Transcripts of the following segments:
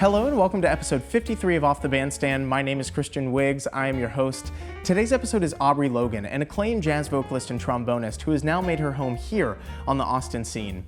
Hello and welcome to episode 53 of Off the Bandstand. My name is Christian Wiggs. I am your host. Today's episode is Aubrey Logan, an acclaimed jazz vocalist and trombonist who has now made her home here on the Austin scene.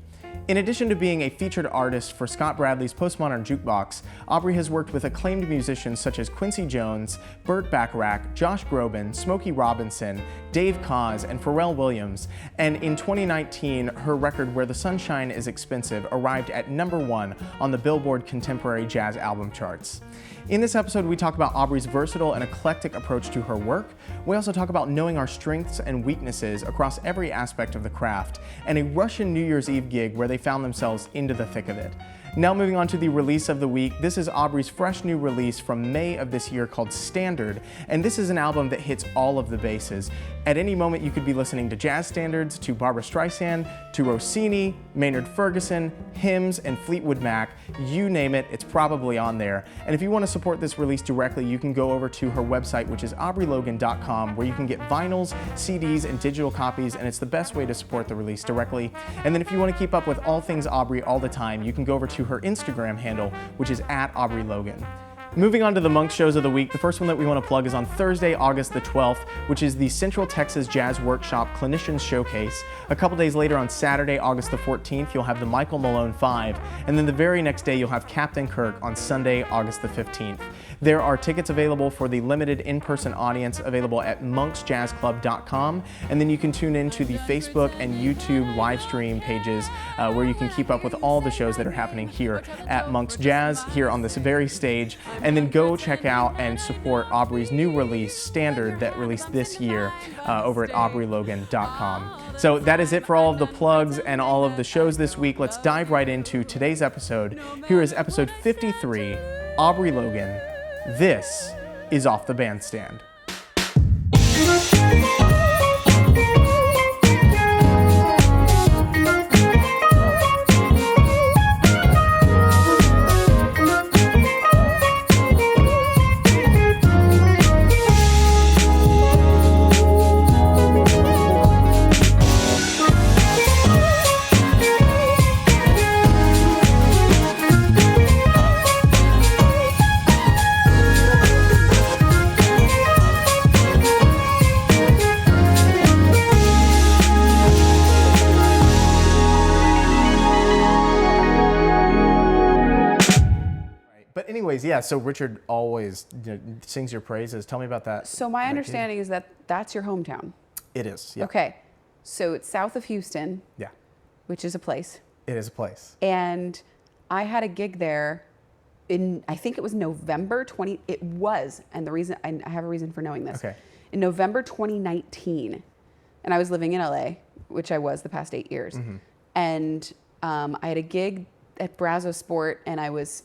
In addition to being a featured artist for Scott Bradley's Postmodern Jukebox, Aubrey has worked with acclaimed musicians such as Quincy Jones, Burt Bacharach, Josh Groban, Smokey Robinson, Dave Koz, and Pharrell Williams. And in 2019, her record Where the Sunshine is Expensive arrived at #1 on the Billboard Contemporary Jazz Album charts. In this episode, we talk about Aubrey's versatile and eclectic approach to her work. We also talk about knowing our strengths and weaknesses across every aspect of the craft, and a Russian New Year's Eve gig where they found themselves into the thick of it. Now moving on to the release of the week, this is Aubrey's fresh new release from May of this year called Standard, and this is an album that hits all of the bases. At any moment you could be listening to jazz standards, to Barbra Streisand, to Rossini, Maynard Ferguson, hymns, and Fleetwood Mac. You name it, it's probably on there. And if you want to support this release directly, you can go over to her website, which is aubreylogan.com, where you can get vinyls, CDs, and digital copies, and it's the best way to support the release directly. And then if you want to keep up with all things Aubrey all the time, you can go over to her Instagram handle, which is @AubreyLogan. Moving on to the Monk shows of the week, the first one that we want to plug is on Thursday, August the 12th, which is the Central Texas Jazz Workshop Clinicians Showcase. A couple days later on Saturday, August the 14th, you'll have the Michael Malone 5, and then the very next day you'll have Captain Kirk on Sunday, August the 15th. There are tickets available for the limited in-person audience available at monksjazzclub.com, and then you can tune in to the Facebook and YouTube live stream pages where you can keep up with all the shows that are happening here at Monks Jazz, here on this very stage. And then go check out and support Aubrey's new release, Standard, that released this year over at aubreylogan.com. So that is it for all of the plugs and all of the shows this week. Let's dive right into today's episode. Here is episode 53, Aubrey Logan. This is Off the Bandstand. Yeah, so Richard always sings your praises. Tell me about that. So my understanding is that that's your hometown. It is, yeah. Okay, so it's south of Houston. Yeah. Which is a place. It is a place. And I had a gig there in, I think it was November 20, it was, and the reason, I have a reason for knowing this. Okay. In November 2019, and I was living in LA, which I was the past 8 years. Mm-hmm. And I had a gig at Brazo Sport, and I was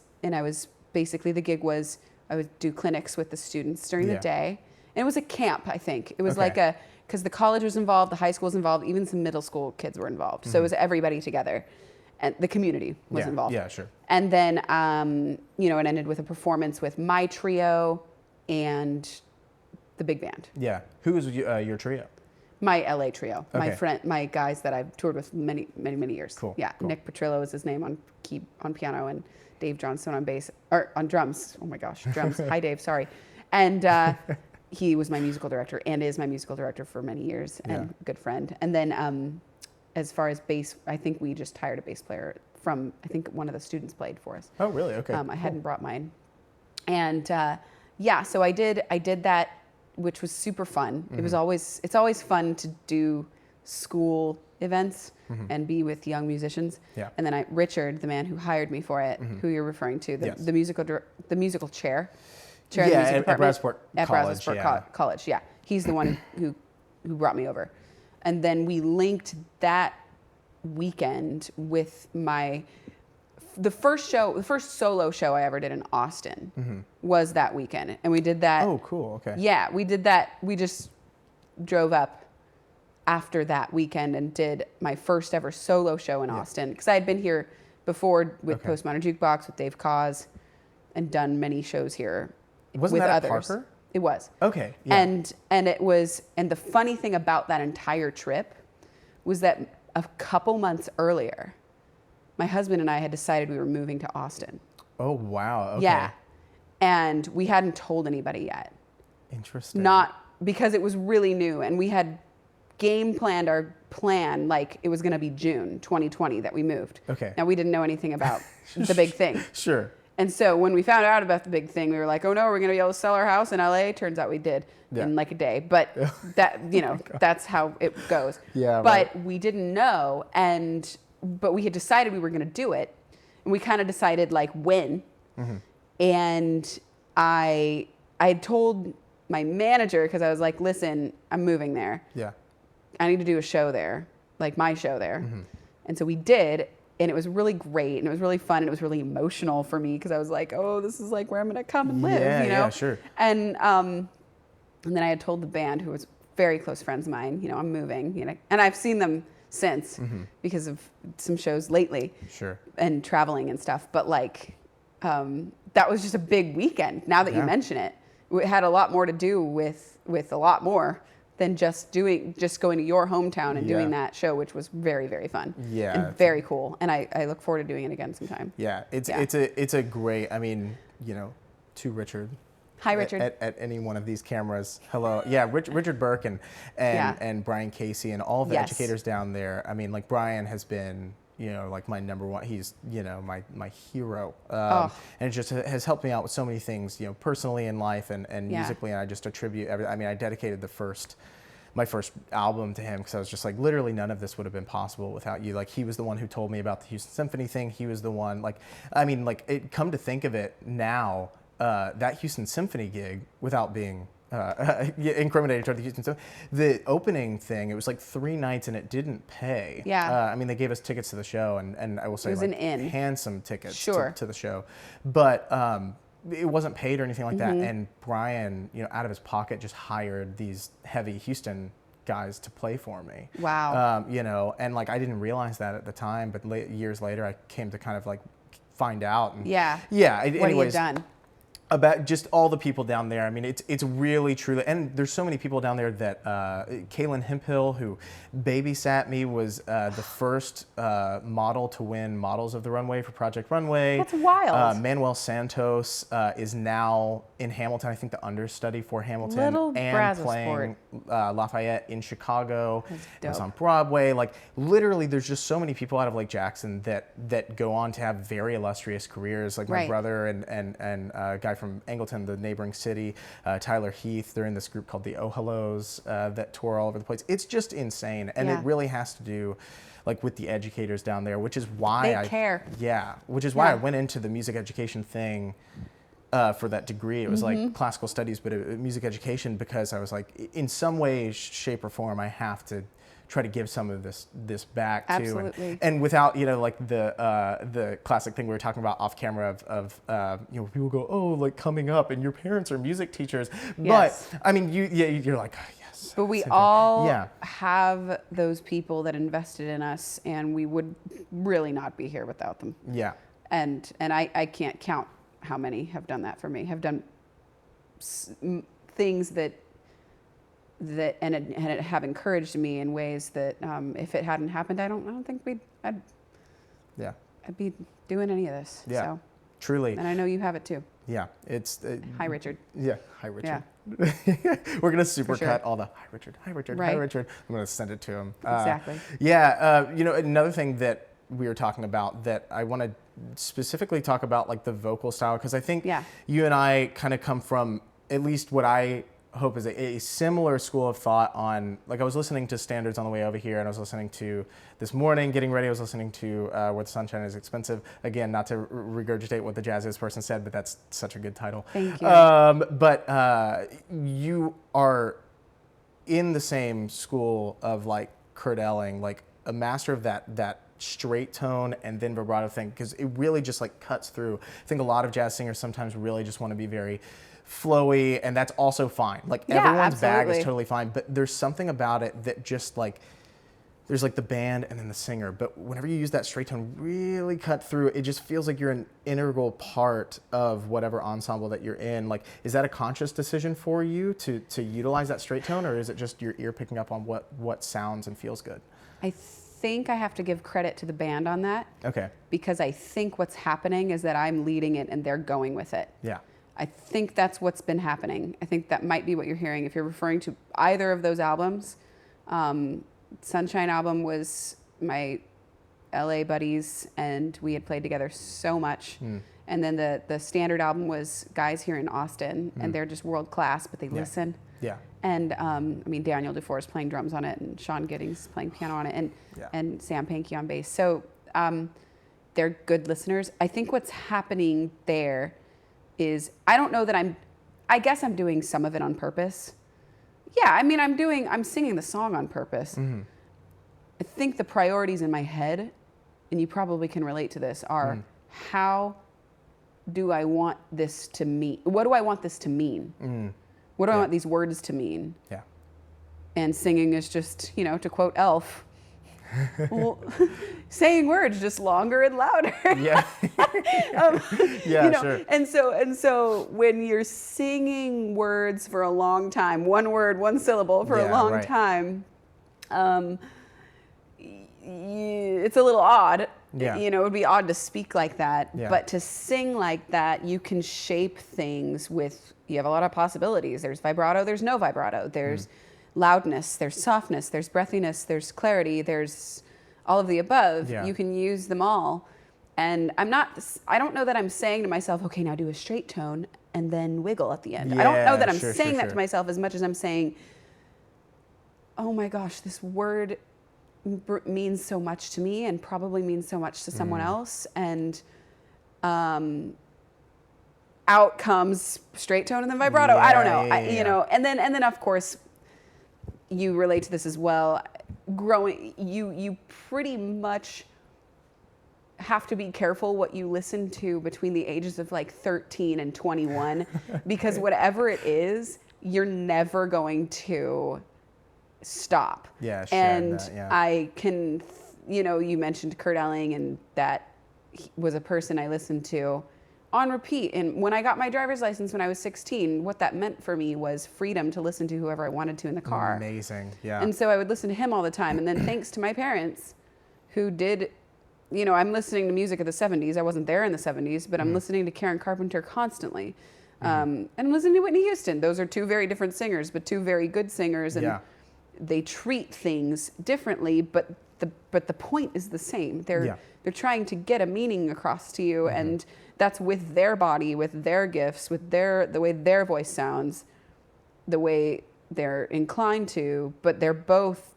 basically, the gig was, I would do clinics with the students during the day. And it was a camp, I think. It was because the college was involved, the high school was involved, even some middle school kids were involved. Mm-hmm. So it was everybody together. And the community was involved. Yeah, sure. And then, it ended with a performance with my trio and the big band. Yeah. Who was your trio? My LA trio. Okay. My guys that I've toured with many, many, many years. Cool. Yeah. Cool. Nick Petrillo is his name on piano, and Dave Johnstone on bass, or on drums. Oh my gosh, drums. Hi, Dave. Sorry. And he was my musical director and is my musical director for many years, and a good friend. And then as far as bass, I think we just hired a bass player from, I think one of the students played for us. Oh, really? Okay. I hadn't brought mine. And so I did that, which was super fun. Mm-hmm. It's always fun to do school events and be with young musicians. Yeah. And then Richard, the man who hired me for it, who you're referring to, the musical chair of the music department at Brazosport College. Yeah. He's the one who brought me over. And then we linked that weekend with the first solo show I ever did in Austin was that weekend. And we did that. Oh, cool. Okay. Yeah, we did that. We just drove up after that weekend and did my first ever solo show in Austin, because I had been here before with Postmodern Jukebox with Dave Koz and done many shows here with that others. At Parker? It was. Okay. Yeah. And the funny thing about that entire trip was that a couple months earlier, my husband and I had decided we were moving to Austin. Oh, wow. Okay. Yeah. And we hadn't told anybody yet. Interesting. Not because it was really new, and we had game planned our plan like it was going to be June 2020 that we moved. Okay. Now we didn't know anything about the big thing. Sure. And so when we found out about the big thing, we were like, oh no, we're going to be able to sell our house in LA. Turns out we did in like a day. But that, that's how it goes. Yeah. But we didn't know. But we had decided we were going to do it. And we kind of decided like when. Mm-hmm. And I had told my manager, because I was like, listen, I'm moving there. Yeah. I need to do a show there, like my show there. Mm-hmm. And so we did. And it was really great, and it was really fun, and it was really emotional for me because I was like, "Oh, this is like where I'm gonna come and live," Yeah, sure. And then I had told the band, who was very close friends of mine, I'm moving, and I've seen them since because of some shows lately, sure, and traveling and stuff. But like, that was just a big weekend. Now that you mention it, it had a lot more to do with a lot more than just going to your hometown and doing that show, which was very, very fun. Yeah. And very cool. And I look forward to doing it again sometime. Yeah. It's a great, I mean, to Richard. Hi, Richard. At any one of these cameras. Hello. Yeah, Richard Burke and Brian Casey and all the educators down there. I mean, like Brian has been, like my number one, he's, my hero. And it just has helped me out with so many things, personally in life and musically. And I just attribute everything. I mean, I dedicated my first album to him because I was just like, literally none of this would have been possible without you. Like, he was the one who told me about the Houston Symphony thing. He was the one, come to think of it now, that Houston Symphony gig, without being incriminated toward the Houston Symphony, the opening thing, it was like 3 nights and it didn't pay. Yeah. I mean, they gave us tickets to the show, and I will say, it was an inn. Handsome tickets to the show. But it wasn't paid or anything like that. And Brian, out of his pocket, just hired these heavy Houston guys to play for me. Wow. And like I didn't realize that at the time, but years later, I came to kind of like find out. And yeah. Anyways, what have you done? About just all the people down there. I mean, it's really, truly, and there's so many people down there that, Kaylin Hemphill, who babysat me, was the first model to win Models of the Runway for Project Runway. That's wild. Manuel Santos is now in Hamilton, I think the understudy for Hamilton. Little and Brazos playing Lafayette in Chicago. It was on Broadway. Like, literally, there's just so many people out of Lake Jackson that go on to have very illustrious careers. Like my brother and a guy from Angleton, the neighboring city, Tyler Heath. They're in this group called the Oh Hellos that tour all over the place. It's just insane, and it really has to do, like, with the educators down there, which is why they care. Yeah, which is why I went into the music education thing for that degree. It was like classical studies, but music education, because I was like, in some way, shape, or form, I have to try to give some of this back too. Absolutely. And without, like the classic thing we were talking about off camera of people go, oh, like coming up and your parents are music teachers. Yes. But I mean, you're like, oh, yes. But we all have those people that invested in us, and we would really not be here without them. Yeah. And I can't count how many have done that for me, have done things that have encouraged me in ways that if it hadn't happened, I don't think I'd be doing any of this. Yeah, so. Truly. And I know you have it too. Yeah, it's. Hi, Richard. Yeah, hi, Richard. Yeah. We're gonna supercut all the hi, Richard, hi, Richard, right. hi, Richard. I'm gonna send it to him. Exactly. Another thing that we were talking about that I want to specifically talk about, like the vocal style, because I think you and I kind of come from at least what I hope is a similar school of thought on, like, I was listening to standards on the way over here, and I was listening to this morning, getting ready, I was listening to Where the Sunshine is Expensive. Again, not to regurgitate what the Jazz Is person said, but that's such a good title. Thank you. But you are in the same school of, like, Kurt Elling, like a master of that straight tone and then vibrato thing, because it really just like cuts through. I think a lot of jazz singers sometimes really just want to be very flowy, and that's also fine. Like everyone's bag is totally fine, but there's something about it that just like, there's like the band and then the singer, but whenever you use that straight tone really cut through, it just feels like you're an integral part of whatever ensemble that you're in. Like, is that a conscious decision for you to utilize that straight tone, or is it just your ear picking up on what sounds and feels good? I think I have to give credit to the band on that. Okay. Because I think what's happening is that I'm leading it and they're going with it. Yeah. I think that's what's been happening. I think that might be what you're hearing. If you're referring to either of those albums, Sunshine album was my LA buddies, and we had played together so much. And then the standard album was guys here in Austin, and they're just world class, but they listen. Yeah. And I mean, Daniel DeFore is playing drums on it, and Sean Giddings is playing piano on it, and Sam Pankey on bass. So they're good listeners. I think what's happening there is, I don't know that I guess I'm doing some of it on purpose. Yeah, I mean, I'm singing the song on purpose. I think the priorities in my head, and you probably can relate to this, are how do I want this to mean? What do I want this to mean? What do I want these words to mean? Yeah. And singing is just, you know, to quote Elf, well, saying words just longer and louder. Yeah. Yeah, you know, sure. And so when you're singing words for a long time, one word, one syllable for a long time, it's a little odd. Yeah. You know, it would be odd to speak like that, Yeah. but to sing like that, you can shape things with, you have a lot of possibilities. There's vibrato, there's no vibrato. There's loudness, there's softness, there's breathiness, there's clarity, there's all of the above. Yeah. You can use them all. And I don't know that I'm saying to myself, okay, now do a straight tone and then wiggle at the end. I don't know that I'm saying that to myself as much as I'm saying, oh my gosh, this word means so much to me and probably means so much to someone else. And out comes straight tone and then vibrato. I don't know. You know, and then of course you relate to this as well. Growing, you pretty much have to be careful what you listen to between the ages of like 13 and 21 because whatever it is, you're never going to stop. Yeah, and that, yeah. I can, you know, you mentioned Kurt Elling, and that was a person I listened to on repeat. And when I got my driver's license when I was 16, what that meant for me was freedom to listen to whoever I wanted to in the car. Amazing, yeah. And so I would listen to him all the time. And then thanks to my parents who did, you know, I'm listening to music of the 70s. I wasn't there in the 70s, but I'm listening to Karen Carpenter constantly. And I'm listening to Whitney Houston. Those are two very different singers, but two very good singers. And they treat things differently, but the point is the same. They're trying to get a meaning across to you, and that's with their body, with their gifts, with the way their voice sounds, the way they're inclined to. But they both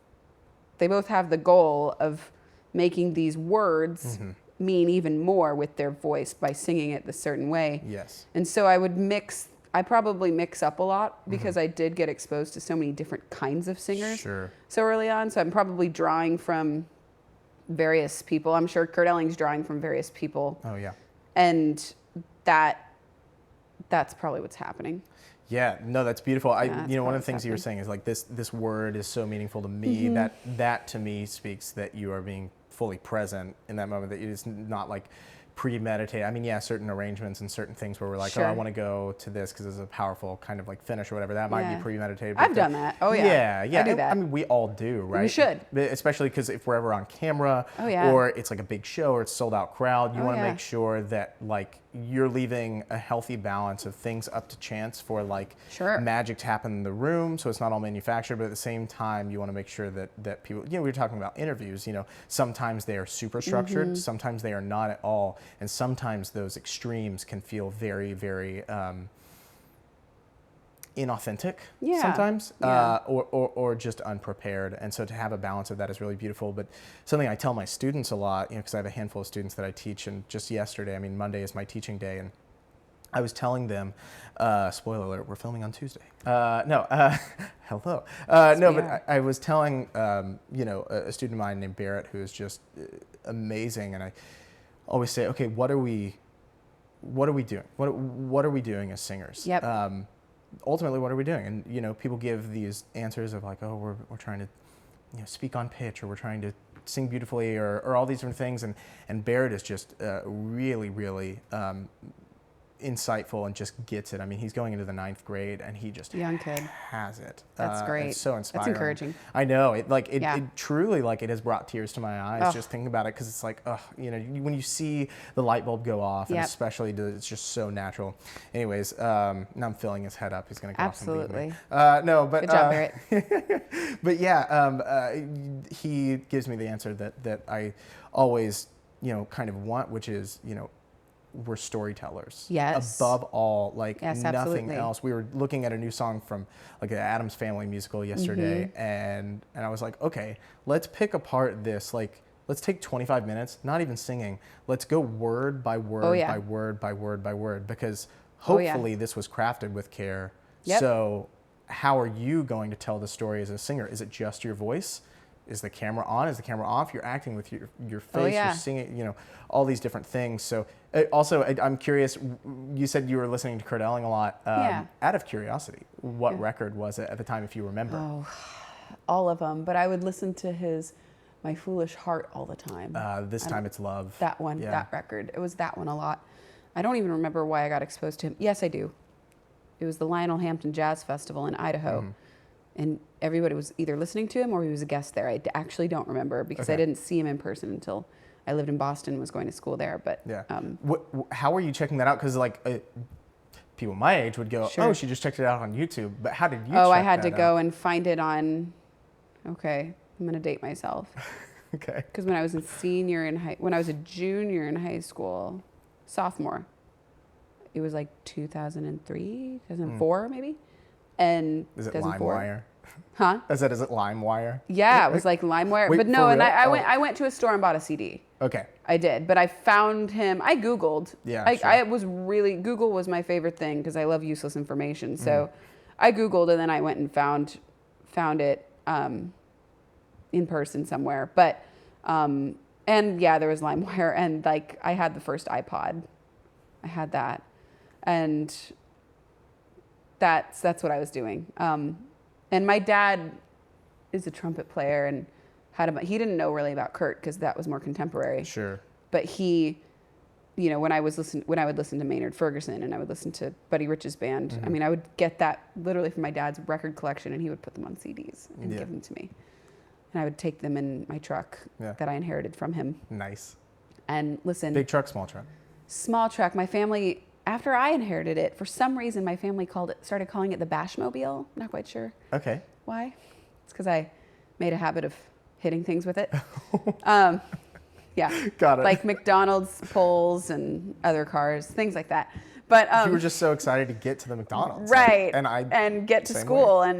have the goal of making these words mean even more with their voice by singing it the certain way. Yes. And so I probably mix up a lot because I did get exposed to so many different kinds of singers so early on. So I'm probably drawing from various people. I'm sure Kurt Elling's drawing from various people. Oh, yeah. And that's probably what's happening. Yeah, no, that's beautiful. You know, one of the things you were saying is like this word is so meaningful to me. That to me speaks that you are being fully present in that moment, that it's not like premeditated. I mean, yeah, certain arrangements and certain things where we're like, oh, I want to go to this because it's a powerful kind of like finish or whatever. That might be premeditated. I've done that. Oh, yeah. Yeah. I do that. I mean, we all do, right? We should. Especially because if we're ever on camera or it's like a big show or it's sold out crowd, you want to make sure that like you're leaving a healthy balance of things up to chance for like magic to happen in the room, so it's not all manufactured, but at the same time you want to make sure that people, you know, we were talking about interviews, you know, sometimes they are super structured, sometimes they are not at all, and sometimes those extremes can feel very, very inauthentic sometimes, or just unprepared. And so to have a balance of that is really beautiful. But something I tell my students a lot, you know, because I have a handful of students that I teach, and just yesterday, I mean, Monday is my teaching day, and I was telling them, spoiler alert, we're filming on Tuesday. Hello. But I was telling, you know, a student of mine named Barrett, who is just amazing, and I always say, okay, what are we doing? What are we doing as singers? Ultimately, what are we doing? And, you know, people give these answers of like, oh, we're trying to, you know, speak on pitch, or we're trying to sing beautifully, or all these different things. And Barrett is just really, really insightful and just gets it. I mean, he's going into the 9th grade and he just young kid has it. That's great. It's so inspiring. That's encouraging. I know it truly it has brought tears to my eyes just thinking about it, because it's like, when you see the light bulb go off, and especially it's just so natural. Anyways, now I'm filling his head up. He's going to go off and leave me. No, but good job, Barrett. But yeah, he gives me the answer that I always kind of want, which is we're storytellers. Yes. Above all, yes, nothing absolutely. else. We were looking at a new song from an Addams Family musical yesterday, and I was like, okay, let's pick apart this. Let's take 25 minutes, not even singing. Let's go word by word by word by word by word, because hopefully this was crafted with care. Yep. So how are you going to tell the story as a singer? Is it just your voice? Is the camera on? Is the camera off? You're acting with your face. You're singing, all these different things. So also, I'm curious, you said you were listening to Kurt Elling a lot. Out of curiosity, what record was it at the time, if you remember? Oh, all of them. But I would listen to My Foolish Heart all the time. This Time It's Love. That one, that record. It was that one a lot. I don't even remember why I got exposed to him. Yes, I do. It was the Lionel Hampton Jazz Festival in Idaho. And everybody was either listening to him or he was a guest there. I actually don't remember, because I didn't see him in person until I lived in Boston and was going to school there. But how were you checking that out? Because people my age would go, oh, she just checked it out on YouTube. But how did you check I had that to go and find it on, I'm going to date myself. Okay. Because when I was when I was a junior in high school, sophomore, it was 2003, 2004 maybe. And is it LimeWire? Huh? Is it LimeWire? Yeah, it was like LimeWire. Wait, but no, and real? I went to a store and bought a CD. Okay. I did, but I found him. I Googled. Yeah. I was Google was my favorite thing, because I love useless information. So I Googled, and then I went and found it in person somewhere. But and there was LimeWire, and I had the first iPod. I had that, and that's what I was doing. And my dad is a trumpet player, and he didn't know really about Kurt, because that was more contemporary. Sure. But he, when I would listen to Maynard Ferguson, and I would listen to Buddy Rich's band, I mean, I would get that literally from my dad's record collection, and he would put them on CDs and give them to me. And I would take them in my truck that I inherited from him. Nice. And listen. Big truck, small truck? Small truck. My family, after I inherited it, for some reason, my family started calling it the Bashmobile. Not quite sure. Okay. Why? It's because I made a habit of hitting things with it. Yeah. Got it. Like McDonald's poles and other cars, things like that. But you were just so excited to get to the McDonald's. Right. And get to school way.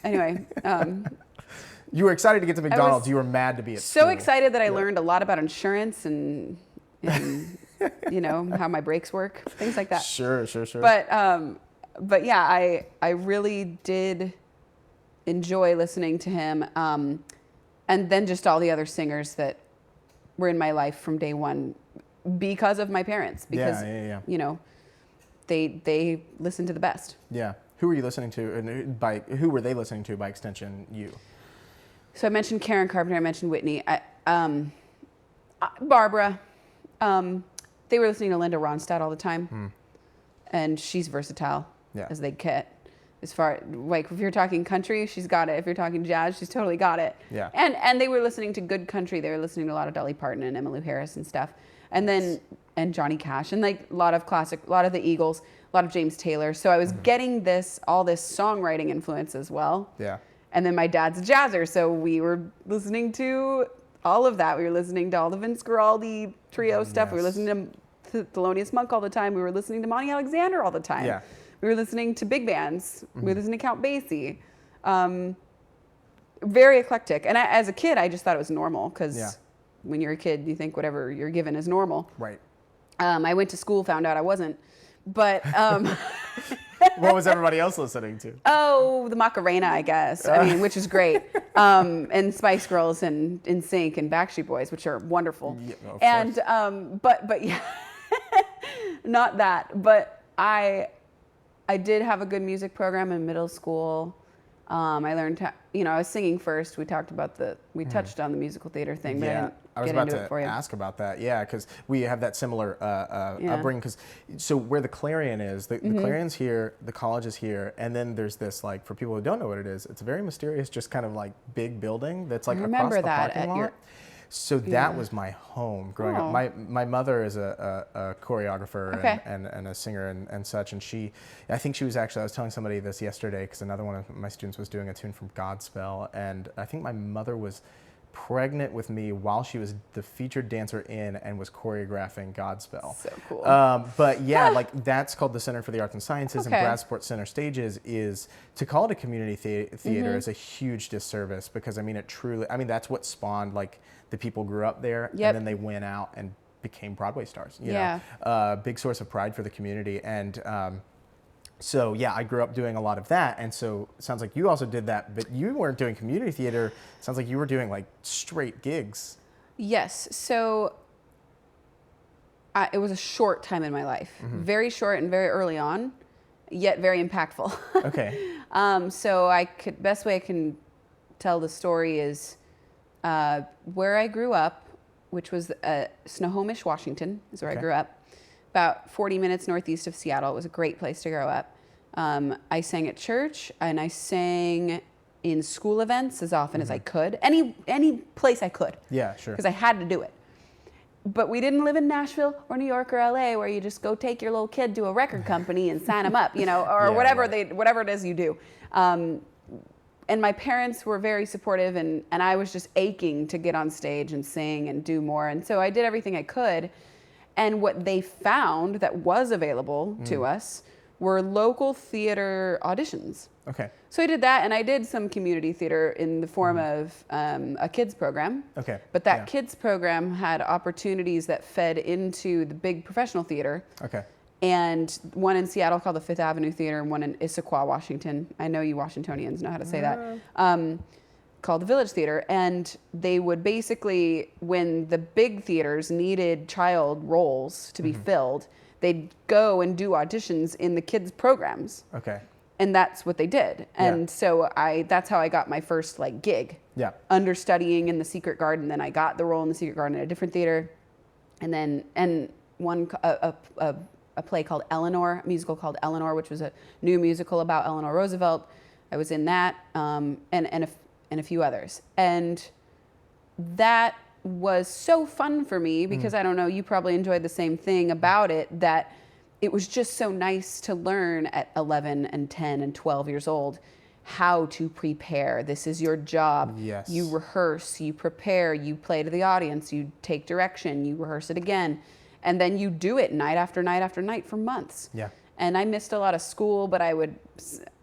Anyway. You were excited to get to McDonald's. You were mad to be at school. So excited that I learned a lot about insurance and how my brakes work, things like that. Sure. But yeah, I really did enjoy listening to him. And then just all the other singers that were in my life from day one, because of my parents, because they listened to the best. Yeah. Who were you listening to, and who were they listening to by extension? You. So I mentioned Karen Carpenter. I mentioned Whitney. Barbara. They were listening to Linda Ronstadt all the time, and she's versatile as they get. As far if you're talking country, she's got it. If you're talking jazz, she's totally got it. Yeah. And they were listening to good country. They were listening to a lot of Dolly Parton and Emmylou Harris and stuff. And then Johnny Cash and a lot of classic, a lot of the Eagles, a lot of James Taylor. So I was getting all this songwriting influence as well. Yeah. And then my dad's a jazzer, so we were listening to all of that. We were listening to all the Vince Guaraldi trio stuff. Yes. We were listening to Thelonious Monk all the time. We were listening to Monty Alexander all the time. Yeah. We were listening to big bands. We were listening to Count Basie. Very eclectic. And as a kid, I just thought it was normal, because when you're a kid, you think whatever you're given is normal. Right. I went to school, found out I wasn't. But what was everybody else listening to? Oh, the Macarena, I guess. I mean, which is great. And Spice Girls and NSYNC and Backstreet Boys, which are wonderful. Yeah, of and but yeah, not that. But I did have a good music program in middle school. I learned, I was singing first. We talked about we touched on the musical theater thing, but I was get about into it to for you. ask about that. Yeah, because we have that similar upbringing. So where the Clarion is, the Clarion's here, the college is here, and then there's this, like, for people who don't know what it is, it's a very mysterious, just kind of like big building that's like across the parking lot. So that was my home growing up. My mother is a choreographer and a singer and such, and I think she was actually, I was telling somebody this yesterday because another one of my students was doing a tune from Godspell, and I think my mother was pregnant with me while she was the featured dancer in and was choreographing Godspell. So cool. But yeah, like that's called the Center for the Arts and Sciences, and Bradsport Center Stages is, to call it a community theater is a huge disservice, because I mean it truly, I mean that's what spawned, like, the people grew up there and then they went out and became Broadway stars. You know, big source of pride for the community. And so yeah, I grew up doing a lot of that, and so it sounds like you also did that, but you weren't doing community theater. It sounds like you were doing like straight gigs. Yes. So it was a short time in my life, very short and very early on, yet very impactful. Okay. So best way I can tell the story is where I grew up, which was Snohomish, Washington, is where I grew up. About 40 minutes northeast of Seattle. It was a great place to grow up. I sang at church, and I sang in school events as often as I could. Any place I could. Yeah, sure. Because I had to do it. But we didn't live in Nashville or New York or LA, where you just go take your little kid to a record company and sign them up, you know, or whatever it is you do. And my parents were very supportive, and I was just aching to get on stage and sing and do more. And so I did everything I could. And what they found that was available to us were local theater auditions. Okay. So I did that, and I did some community theater in the form of a kids program. Okay. But that kids program had opportunities that fed into the big professional theater. Okay. And one in Seattle called the Fifth Avenue Theater, and one in Issaquah, Washington. I know you Washingtonians know how to say that. Called the Village Theater. And they would basically, when the big theaters needed child roles to be filled, they'd go and do auditions in the kids' programs. Okay. And that's what they did. And so that's how I got my first like gig. Yeah. Understudying in the Secret Garden. Then I got the role in the Secret Garden at a different theater. And then, a play called Eleanor, a musical called Eleanor, which was a new musical about Eleanor Roosevelt. I was in that, and a few others. And that was so fun for me because I don't know, you probably enjoyed the same thing about it, that it was just so nice to learn at 11 and 10 and 12 years old how to prepare. This is your job. Yes. You rehearse, you prepare, you play to the audience, you take direction, you rehearse it again. And then you do it night after night after night for months. Yeah. And I missed a lot of school, but I would,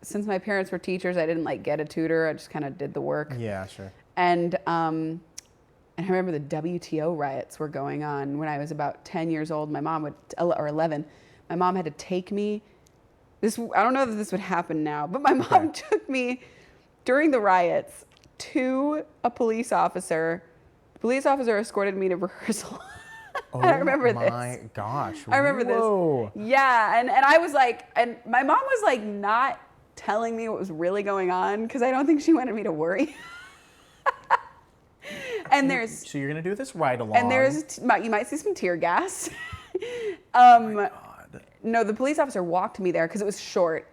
since my parents were teachers, I didn't like get a tutor. I just kind of did the work. Yeah, sure. And I remember the WTO riots were going on when I was about 10 years old. My mom or 11. My mom had to take me. I don't know if this would happen now, but my mom took me during the riots to a police officer. The police officer escorted me to rehearsal. Oh, I remember this. My gosh. I remember this. Yeah. And I was like, and my mom was like not telling me what was really going on because I don't think she wanted me to worry. And So you're going to do this ride along. And you might see some tear gas. Oh my God. No, the police officer walked me there because it was short,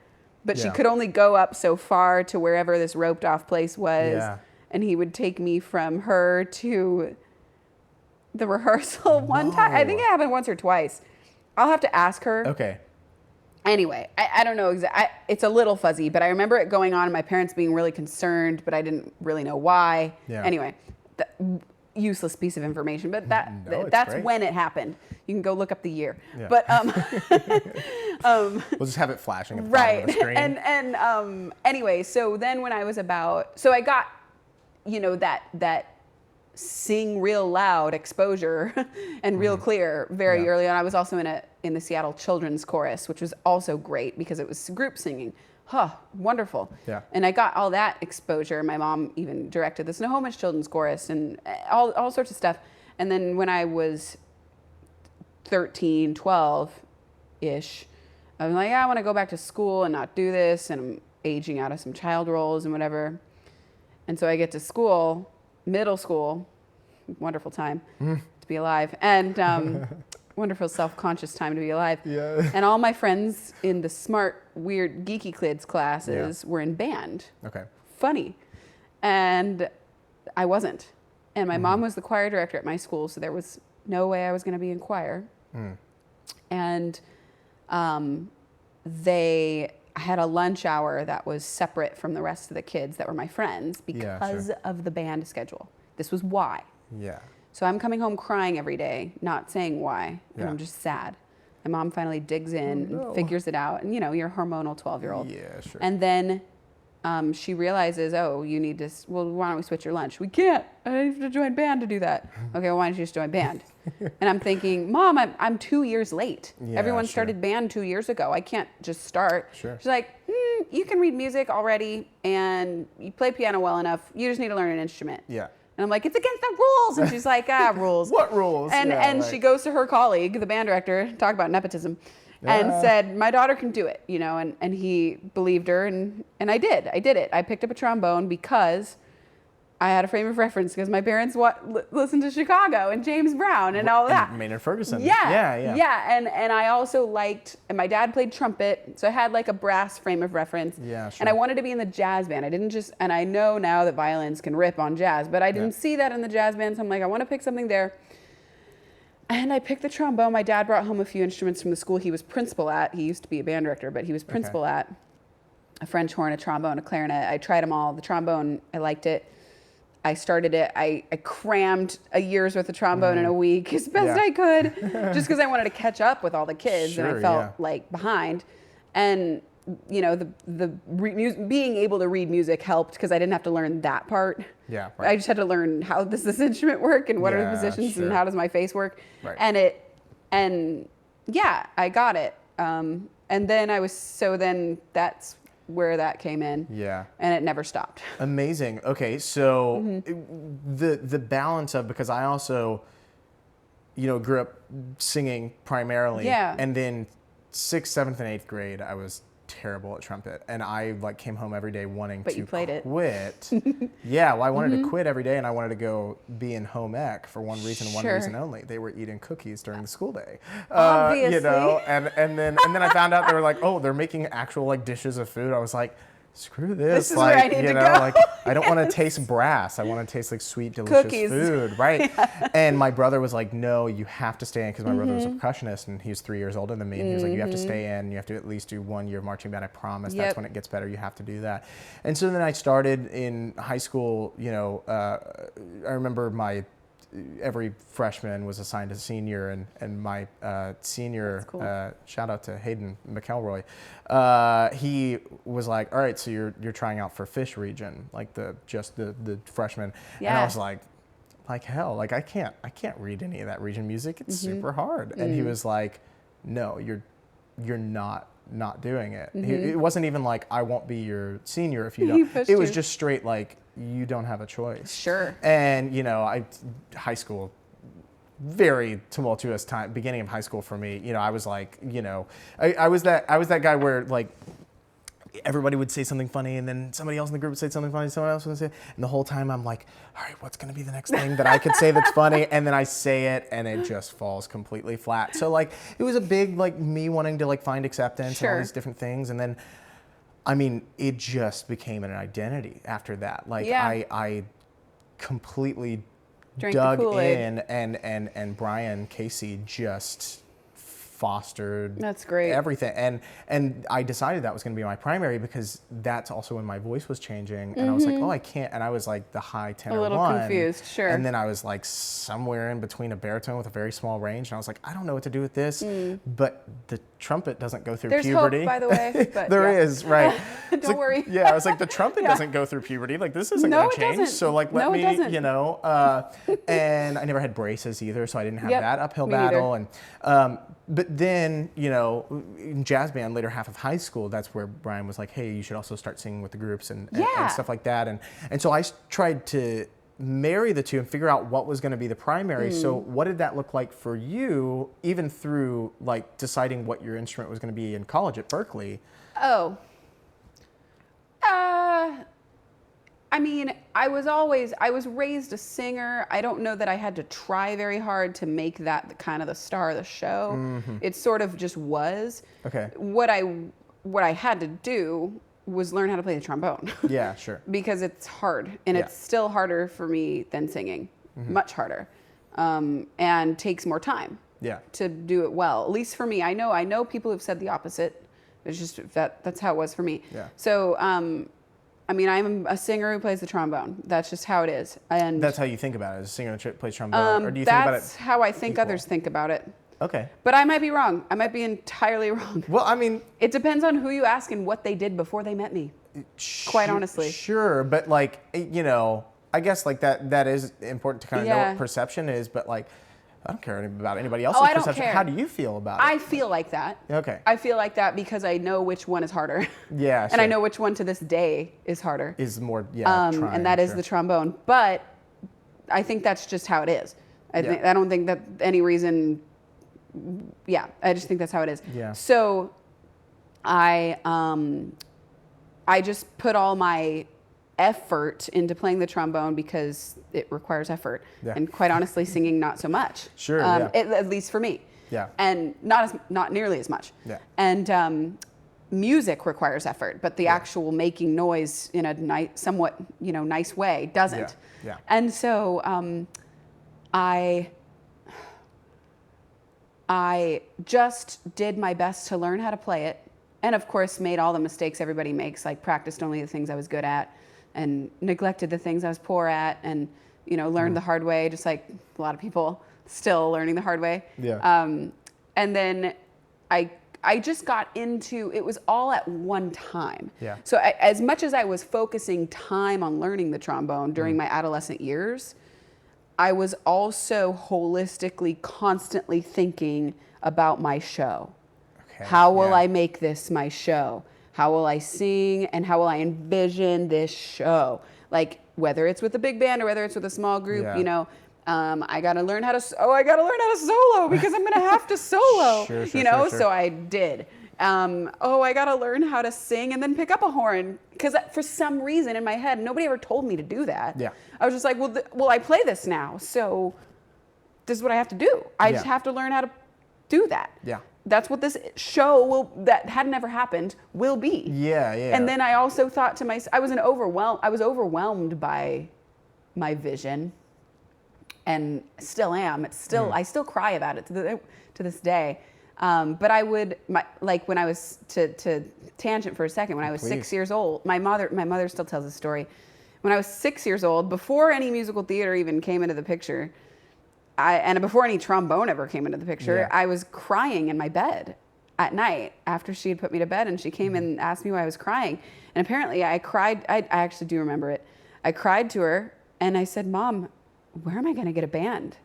but she could only go up so far to wherever this roped off place was. Yeah. And he would take me from her to the rehearsal one time. I think it happened once or twice. I'll have to ask her. Okay. Anyway, I don't know exactly. It's a little fuzzy, but I remember it going on and my parents being really concerned, but I didn't really know why. Yeah. Anyway, useless piece of information, but that's great. When it happened. You can go look up the year. Yeah. But we'll just have it flashing at the bottom of the screen. And anyway, so then when I was so I got, that sing real loud exposure and real clear very early on. I was also in the Seattle Children's Chorus, which was also great because it was group singing. Wonderful. Yeah. And I got all that exposure. My mom even directed the Snohomish Children's Chorus and all sorts of stuff. And then when I was 13, 12-ish, I was like, I want to go back to school and not do this. And I'm aging out of some child roles and whatever. And so I get to school, middle school, wonderful time to be alive, and wonderful self-conscious time to be alive. Yeah. And all my friends in the smart, weird, geeky kids classes were in band. Okay. Funny. And I wasn't. And my mom was the choir director at my school, so there was no way I was going to be in choir. And they had a lunch hour that was separate from the rest of the kids that were my friends because of the band schedule. This was why. Yeah. So I'm coming home crying every day, not saying why, and I'm just sad. My mom finally digs in and figures it out. And, you know, you're a hormonal 12-year-old. Yeah, sure. And then she realizes, oh, you need to, well, why don't we switch your lunch? We can't. I have to join band to do that. Okay, well, why don't you just join band? And I'm thinking, Mom, I'm 2 years late. Yeah, Everyone started band 2 years ago. I can't just start. Sure. She's like, you can read music already, and you play piano well enough. You just need to learn an instrument. Yeah. And I'm like, it's against the rules. And she's like, rules. What rules? And she goes to her colleague, the band director, talk about nepotism, and said, my daughter can do it, you know, and he believed her, and I did it. I picked up a trombone because I had a frame of reference, because my parents listened to Chicago and James Brown and all that. And Maynard Ferguson. Yeah. And I also liked, and my dad played trumpet, so I had like a brass frame of reference. Yeah, sure. And I wanted to be in the jazz band. I didn't just, and I know now that violins can rip on jazz, but I didn't see that in the jazz band, so I'm like, I want to pick something there. And I picked the trombone. My dad brought home a few instruments from the school he was principal at. He used to be a band director, but he was principal at a French horn, a trombone, a clarinet. I tried them all. The trombone, I liked it. I started it. I crammed a year's worth of trombone in a week as best I could, just because I wanted to catch up with all the kids, and I felt like behind. And you know, being able to read music helped, because I didn't have to learn that part. Yeah, I just had to learn how does this instrument work, and what are the positions, and how does my face work. Right. And I got it. And then that's where that came in. Yeah. And it never stopped. Amazing. Okay, so the balance of, because I also, you know, grew up singing primarily. Yeah. And then 6th, 7th, and 8th grade, I was terrible at trumpet, and I like came home every day wanting to quit. Yeah, well, I wanted to quit every day, and I wanted to go be in home ec for one reason and one reason only. They were eating cookies during the school day. Obviously. You know, and then I found out they were like, oh, they're making actual like dishes of food. I was like, screw this. This is where I need to go. Like, I don't want to taste brass. I want to taste like sweet, delicious cookies. Food, right? And my brother was like, no, you have to stay in, because my brother was a percussionist, and he was 3 years older than me. And he was like, you have to stay in. You have to at least do 1 year of marching band. I promise. That's when it gets better. You have to do that. And so then I started in high school. You know, I remember every freshman was assigned a senior, and my senior, shout out to Hayden McElroy, he was like, all right, so you're trying out for Fish region, like the freshman. And I was like hell, like I can't read any of that region music. It's super hard. And he was like, no, you're not doing it. It wasn't even like, I won't be your senior if you don't. It was just straight like, you don't have a choice. Sure. And you know, high school, very tumultuous time, beginning of high school for me. You know, I was like, you know, I was that guy where like everybody would say something funny, and then somebody else in the group would say something funny, someone else would say, and the whole time I'm like, all right, what's gonna be the next thing that I could say that's funny? And then I say it, and it just falls completely flat. So like, it was a big like me wanting to like find acceptance and all these different things, and then, I mean, it just became an identity after that. Like I completely dug in, and Brian Casey just fostered everything, and I decided that was going to be my primary, because that's also when my voice was changing, and I was like, oh, I can't, and I was like the high tenor a little confused, and then I was like somewhere in between a baritone with a very small range, and I was like, I don't know what to do with this, but the trumpet doesn't go through puberty. Hope, by the way. But there is, right? Don't worry. Yeah, I was like, the trumpet doesn't go through puberty. Like, this isn't going to change. Doesn't. So like, let me, you know, and I never had braces either, so I didn't have that uphill battle. And but then, you know, in jazz band, later half of high school, that's where Brian was like, hey, you should also start singing with the groups and stuff like that. And so I tried to marry the two and figure out what was going to be the primary. So what did that look like for you, even through like deciding what your instrument was going to be in college at Berkeley? I mean, I was raised a singer. I don't know that I had to try very hard to make that kind of the star of the show. Mm-hmm. It sort of just was. Okay. What I had to do was learn how to play the trombone. Yeah, sure. Because it's hard, and it's still harder for me than singing, much harder, and takes more time. Yeah. To do it well, at least for me. I know people have said the opposite. It's just that's how it was for me. Yeah. So, I mean, I'm a singer who plays the trombone. That's just how it is. And that's how you think about it, as a singer who plays trombone, or do you think about it? That's how I think others think about it. Okay. But I might be wrong. I might be entirely wrong. Well, I mean, it depends on who you ask and what they did before they met me. Quite honestly. Sure, but like, you know, I guess like that is important to kind of know what perception is, but like, I don't care about anybody else's perception. Don't care. How do you feel about it? I feel like that. Okay. I feel like that because I know which one is harder. Yeah, sure. And I know which one to this day is harder. Is more, trying, and that is the trombone. But I think that's just how it is. I don't think that any reason. Yeah, I just think that's how it is. Yeah. So I just put all my effort into playing the trombone because it requires effort. Yeah. And quite honestly, singing not so much. Sure. At least for me. Yeah. And not nearly as much. Yeah. And music requires effort, but the actual making noise in a somewhat nice way doesn't. Yeah. And so I just did my best to learn how to play it, and of course made all the mistakes everybody makes, like practiced only the things I was good at and neglected the things I was poor at, and learned the hard way, just like a lot of people still learning the hard way. Yeah. And then I just got into it was all at one time. Yeah. So as much as I was focusing time on learning the trombone during my adolescent years, I was also holistically constantly thinking about my show. Okay. How will I make this my show? How will I sing, and how will I envision this show? Like whether it's with a big band or whether it's with a small group, I got to learn how to solo because I'm going to have to solo, Sure. So I did. I got to learn how to sing and then pick up a horn, because for some reason in my head, nobody ever told me to do that. Yeah. I was just like, well, I play this now, so this is what I have to do. I just have to learn how to do that. Yeah. That's what this show that had never happened will be. Yeah. And then I also thought to myself, I was overwhelmed by my vision, and still am. It's still I still cry about it to this day. But I would when I was to tangent for a second. When I was 6 years old, my mother still tells the story. When I was 6 years old, before any musical theater even came into the picture, and before any trombone ever came into the picture, I was crying in my bed at night after she had put me to bed, and she came and asked me why I was crying. And apparently I cried. I actually do remember it. I cried to her, and I said, "Mom, where am I going to get a band?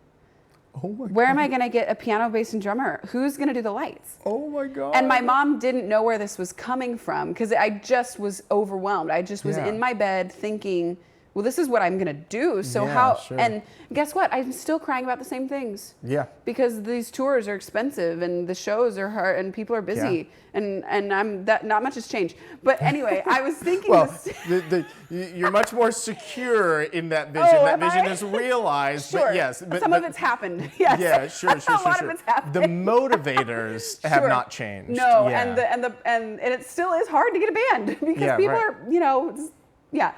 Oh my God. Where am I going to get a piano, bass, and drummer? Who's going to do the lights?" Oh my God. And my mom didn't know where this was coming from, because I just was overwhelmed. I just was in my bed thinking, well, this is what I'm going to do. So and guess what? I'm still crying about the same things. Yeah. Because these tours are expensive, and the shows are hard, and people are busy, and not much has changed. But anyway, I was thinking you're much more secure in that vision. That vision is realized. Sure. But yes. But some of it's happened. Yes. Yeah, sure. A lot of it's happened. The motivators have not changed. No, and it still is hard to get a band because people are,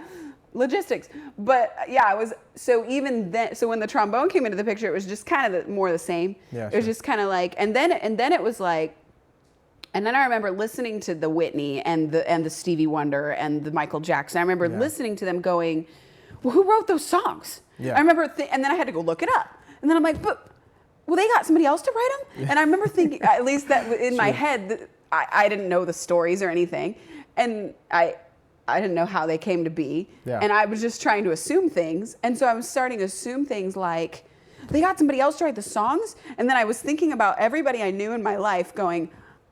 logistics. But I was, so even then, so when the trombone came into the picture, it was just kind of more the same. Yeah, it was just kind of like, and then it was like, and then I remember listening to the Whitney and the Stevie Wonder and the Michael Jackson. I remember listening to them going, well, who wrote those songs? Yeah. I remember, and then I had to go look it up. And then I'm like, but, well, they got somebody else to write them? Yeah. And I remember thinking, at least that in my head, I didn't know the stories or anything. And I didn't know how they came to be. Yeah. And I was just trying to assume things. And so I was starting to assume things like, they got somebody else to write the songs? And then I was thinking about everybody I knew in my life going,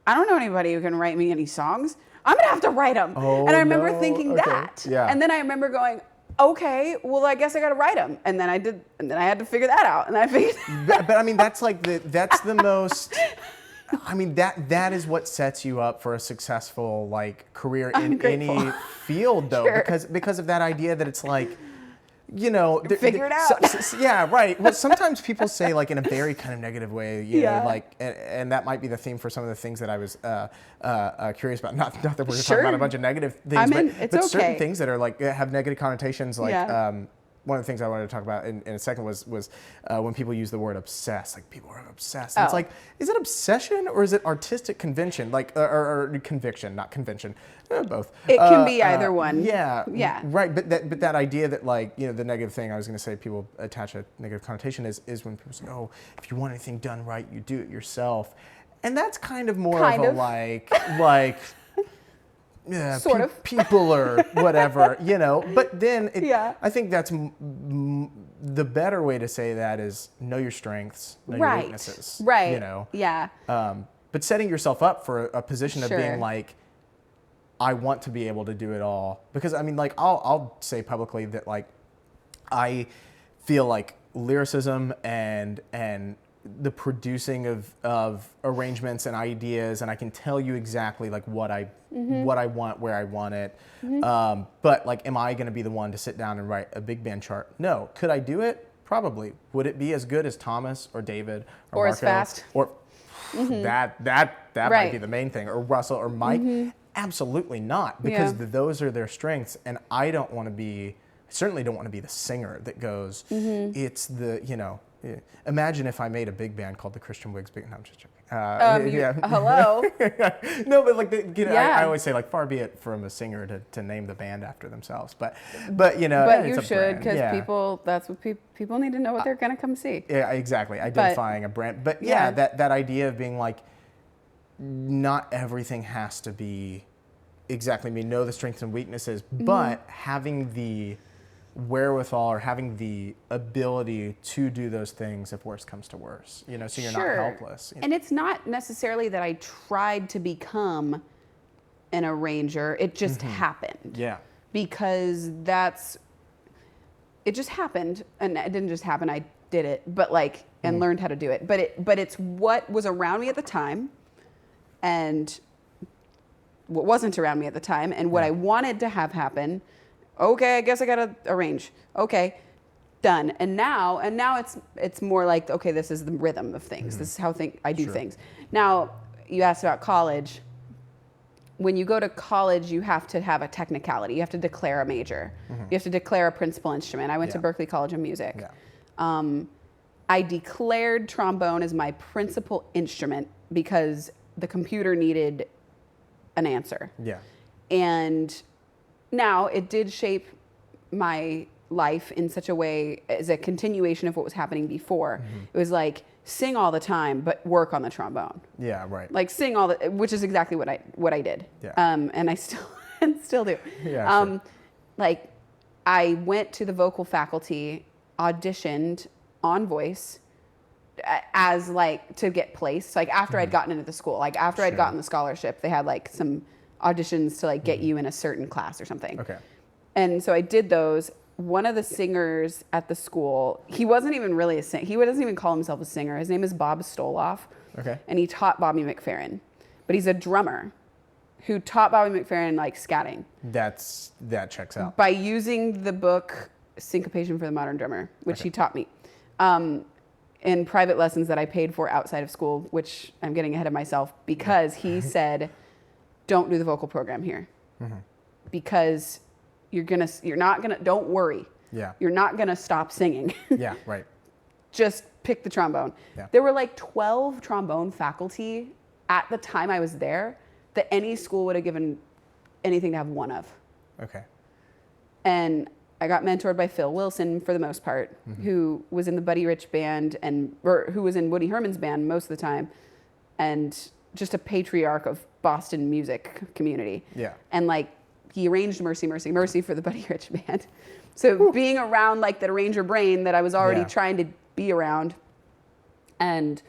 I don't know anybody who can write me any songs. I'm gonna have to write them. Oh, and I remember thinking that. Yeah. And then I remember going, okay, well, I guess I got to write them. And then I did, and then I had to figure that out. And I figured. But I mean, that's the most. I mean, that is what sets you up for a successful like career in any field, though, because of that idea that it's like, you know, figure it out. Yeah, right. Well, sometimes people say like in a very kind of negative way, you know, like, and that might be the theme for some of the things that I was curious about. Not that we're going to talk about a bunch of negative things, but certain things that are like have negative connotations, like. One of the things I wanted to talk about in a second was when people use the word obsess. Like, people are obsessed. And it's like, is it obsession or is it artistic convention? Like, or conviction, not convention. Both. It can be either one. Yeah. Right. But that idea that, like, you know, the negative thing I was going to say, people attach a negative connotation is when people say, oh, if you want anything done right, you do it yourself. And that's kind of more of a like. Yeah, sort of. People or whatever, you know. But then I think that's the better way to say that is know your strengths, know your weaknesses. Right. You know. Yeah. But setting yourself up for a position of being like, I want to be able to do it all. Because I mean, like, I'll say publicly that, like, I feel like lyricism and the producing of arrangements and ideas, and I can tell you exactly like what I want, where I want it. But like, am I going to be the one to sit down and write a big band chart? No. Could I do it? Probably. Would it be as good as Thomas or David or Marco, as fast? Or that might be the main thing, or Russell or Mike? Absolutely not, because those are their strengths, and I certainly don't want to be the singer that goes. It's the, you know. Yeah. Imagine if I made a big band called the Christian Wiggs Big. No, I'm just joking. Hello. No, but like, I always say, like, far be it from a singer to name the band after themselves. But you know, but you should, because that's what people need to know what they're gonna come see. Yeah, exactly. Identifying a brand. But that idea of being like, not everything has to be exactly me. Know the strengths and weaknesses, but having the wherewithal or having the ability to do those things if worse comes to worse, you know, so you're not helpless. You know? And it's not necessarily that I tried to become an arranger. It just happened. Yeah. Because it just happened, and it didn't just happen. I did it, but like, and learned how to do it. But it's what was around me at the time, and what wasn't around me at the time, and what I wanted to have happen. Okay, I guess I gotta arrange. Okay, done. And now it's more like, okay, this is the rhythm of things. This is how I do things. Now, you asked about college. When you go to college, you have to have a technicality. You have to declare a major. You have to declare a principal instrument. I went to Berklee College of Music. I declared trombone as my principal instrument because the computer needed an answer. Yeah. And now, it did shape my life in such a way as a continuation of what was happening before. It was like, sing all the time, but work on the trombone. Yeah, right. Like, sing which is exactly what I did. Yeah. And I still do. Yeah. Like, I went to the vocal faculty, auditioned on voice as like to get placed. Like, after I'd gotten into the school, like after I'd gotten the scholarship, they had like some auditions to like get you in a certain class or something. Okay. And so I did those. One of the singers at the school, he wasn't even really a singer. He doesn't even call himself a singer. His name is Bob Stoloff. Okay. And he taught Bobby McFerrin. But he's a drummer who taught Bobby McFerrin like scatting. That checks out. By using the book Syncopation for the Modern Drummer, which he taught me. In private lessons that I paid for outside of school, which I'm getting ahead of myself, because he said, don't do the vocal program here, because don't worry. Yeah. You're not gonna stop singing. Yeah, right. Just pick the trombone. Yeah. There were like 12 trombone faculty at the time I was there that any school would have given anything to have one of. Okay. And I got mentored by Phil Wilson for the most part, who was in the Buddy Rich band or who was in Woody Herman's band most of the time, and just a patriarch of Boston music community. Yeah. And like, he arranged Mercy, Mercy, Mercy for the Buddy Rich band. So being around like that arranger brain that I was already trying to be around, and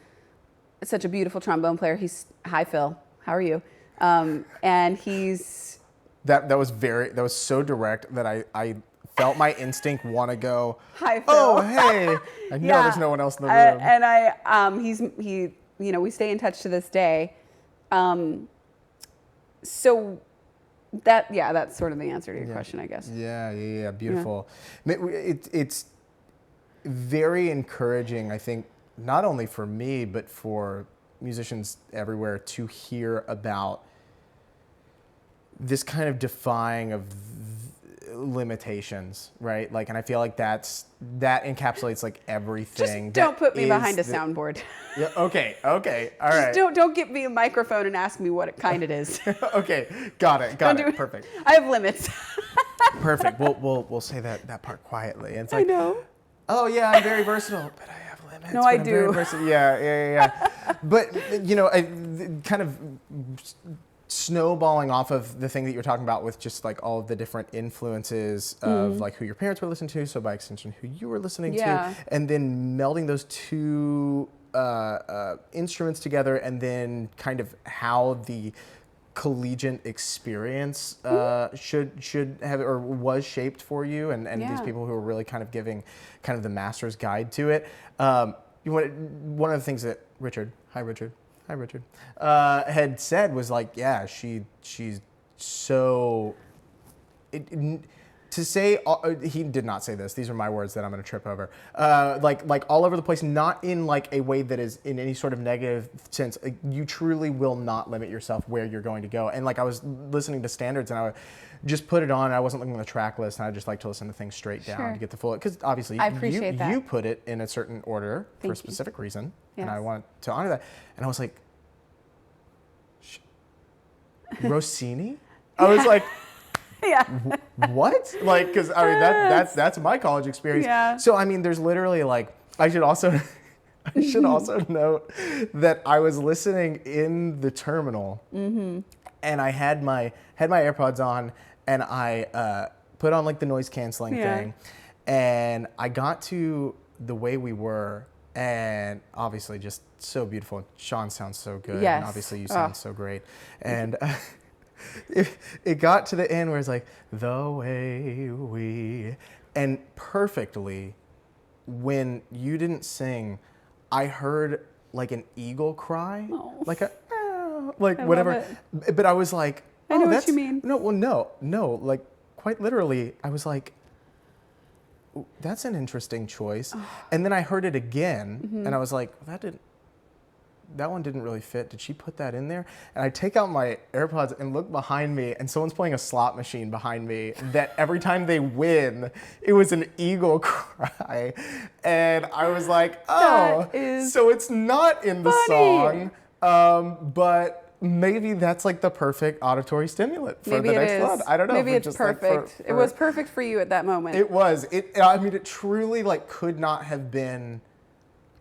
such a beautiful trombone player. Hi Phil, how are you? And he's... That was so direct that I felt my instinct want to go, hi Phil. Oh, hey. I know there's no one else in the room. And we stay in touch to this day. So that's sort of the answer to your question, I guess. Yeah. Beautiful. Yeah. It's very encouraging, I think, not only for me, but for musicians everywhere to hear about this kind of defying of limitations, right? Like, and I feel like that encapsulates like everything. Just don't put me behind a soundboard. Yeah. Okay. All right. Don't give me a microphone and ask me what kind it is. Okay. Got it. Perfect. I have limits. Perfect. We'll say that part quietly. And it's like, I know. Oh yeah, I'm very versatile, but I have limits. No, I do. Yeah. But I kind of snowballing off of the thing that you're talking about with just like all of the different influences of like who your parents were listening to, so by extension who you were listening to, and then melding those two instruments together, and then kind of how the collegiate experience should have or was shaped for you, and these people who are really kind of giving kind of the master's guide to it. One of the things that Richard had said was like, yeah, she's so. To say, he did not say this. These are my words that I'm going to trip over. Like all over the place, not in like a way that is in any sort of negative sense. You truly will not limit yourself where you're going to go. And like I was listening to standards, and I would just put it on. And I wasn't looking at the track list, and I just like to listen to things straight down to get the full. Because obviously, I appreciate that. You put it in a certain order for a specific reason, and I want to honor that. And I was like, Rossini? I was like. Yeah. What? Like, because I mean that's my college experience. Yeah. So I mean, there's literally like I should also note that I was listening in the terminal, and I had my AirPods on, and I put on like the noise canceling thing, and I got to The Way We Were, and obviously just so beautiful. Sean sounds so good, and obviously you sound so great, and. It got to the end where it's like, the way we, and perfectly, when you didn't sing, I heard like an eagle cry, like a, like whatever. But I was like, I know what you mean. No, like quite literally, I was like, that's an interesting choice. And then I heard it again, and I was like, that one didn't really fit. Did she put that in there? And I take out my AirPods and look behind me, and someone's playing a slot machine behind me that every time they win, it was an eagle cry. And I was like, oh, so it's not in the song, but maybe that's like the perfect auditory stimulant for the next one. I don't know. Maybe it's perfect. It was perfect for you at that moment. It was. I mean, it truly like could not have been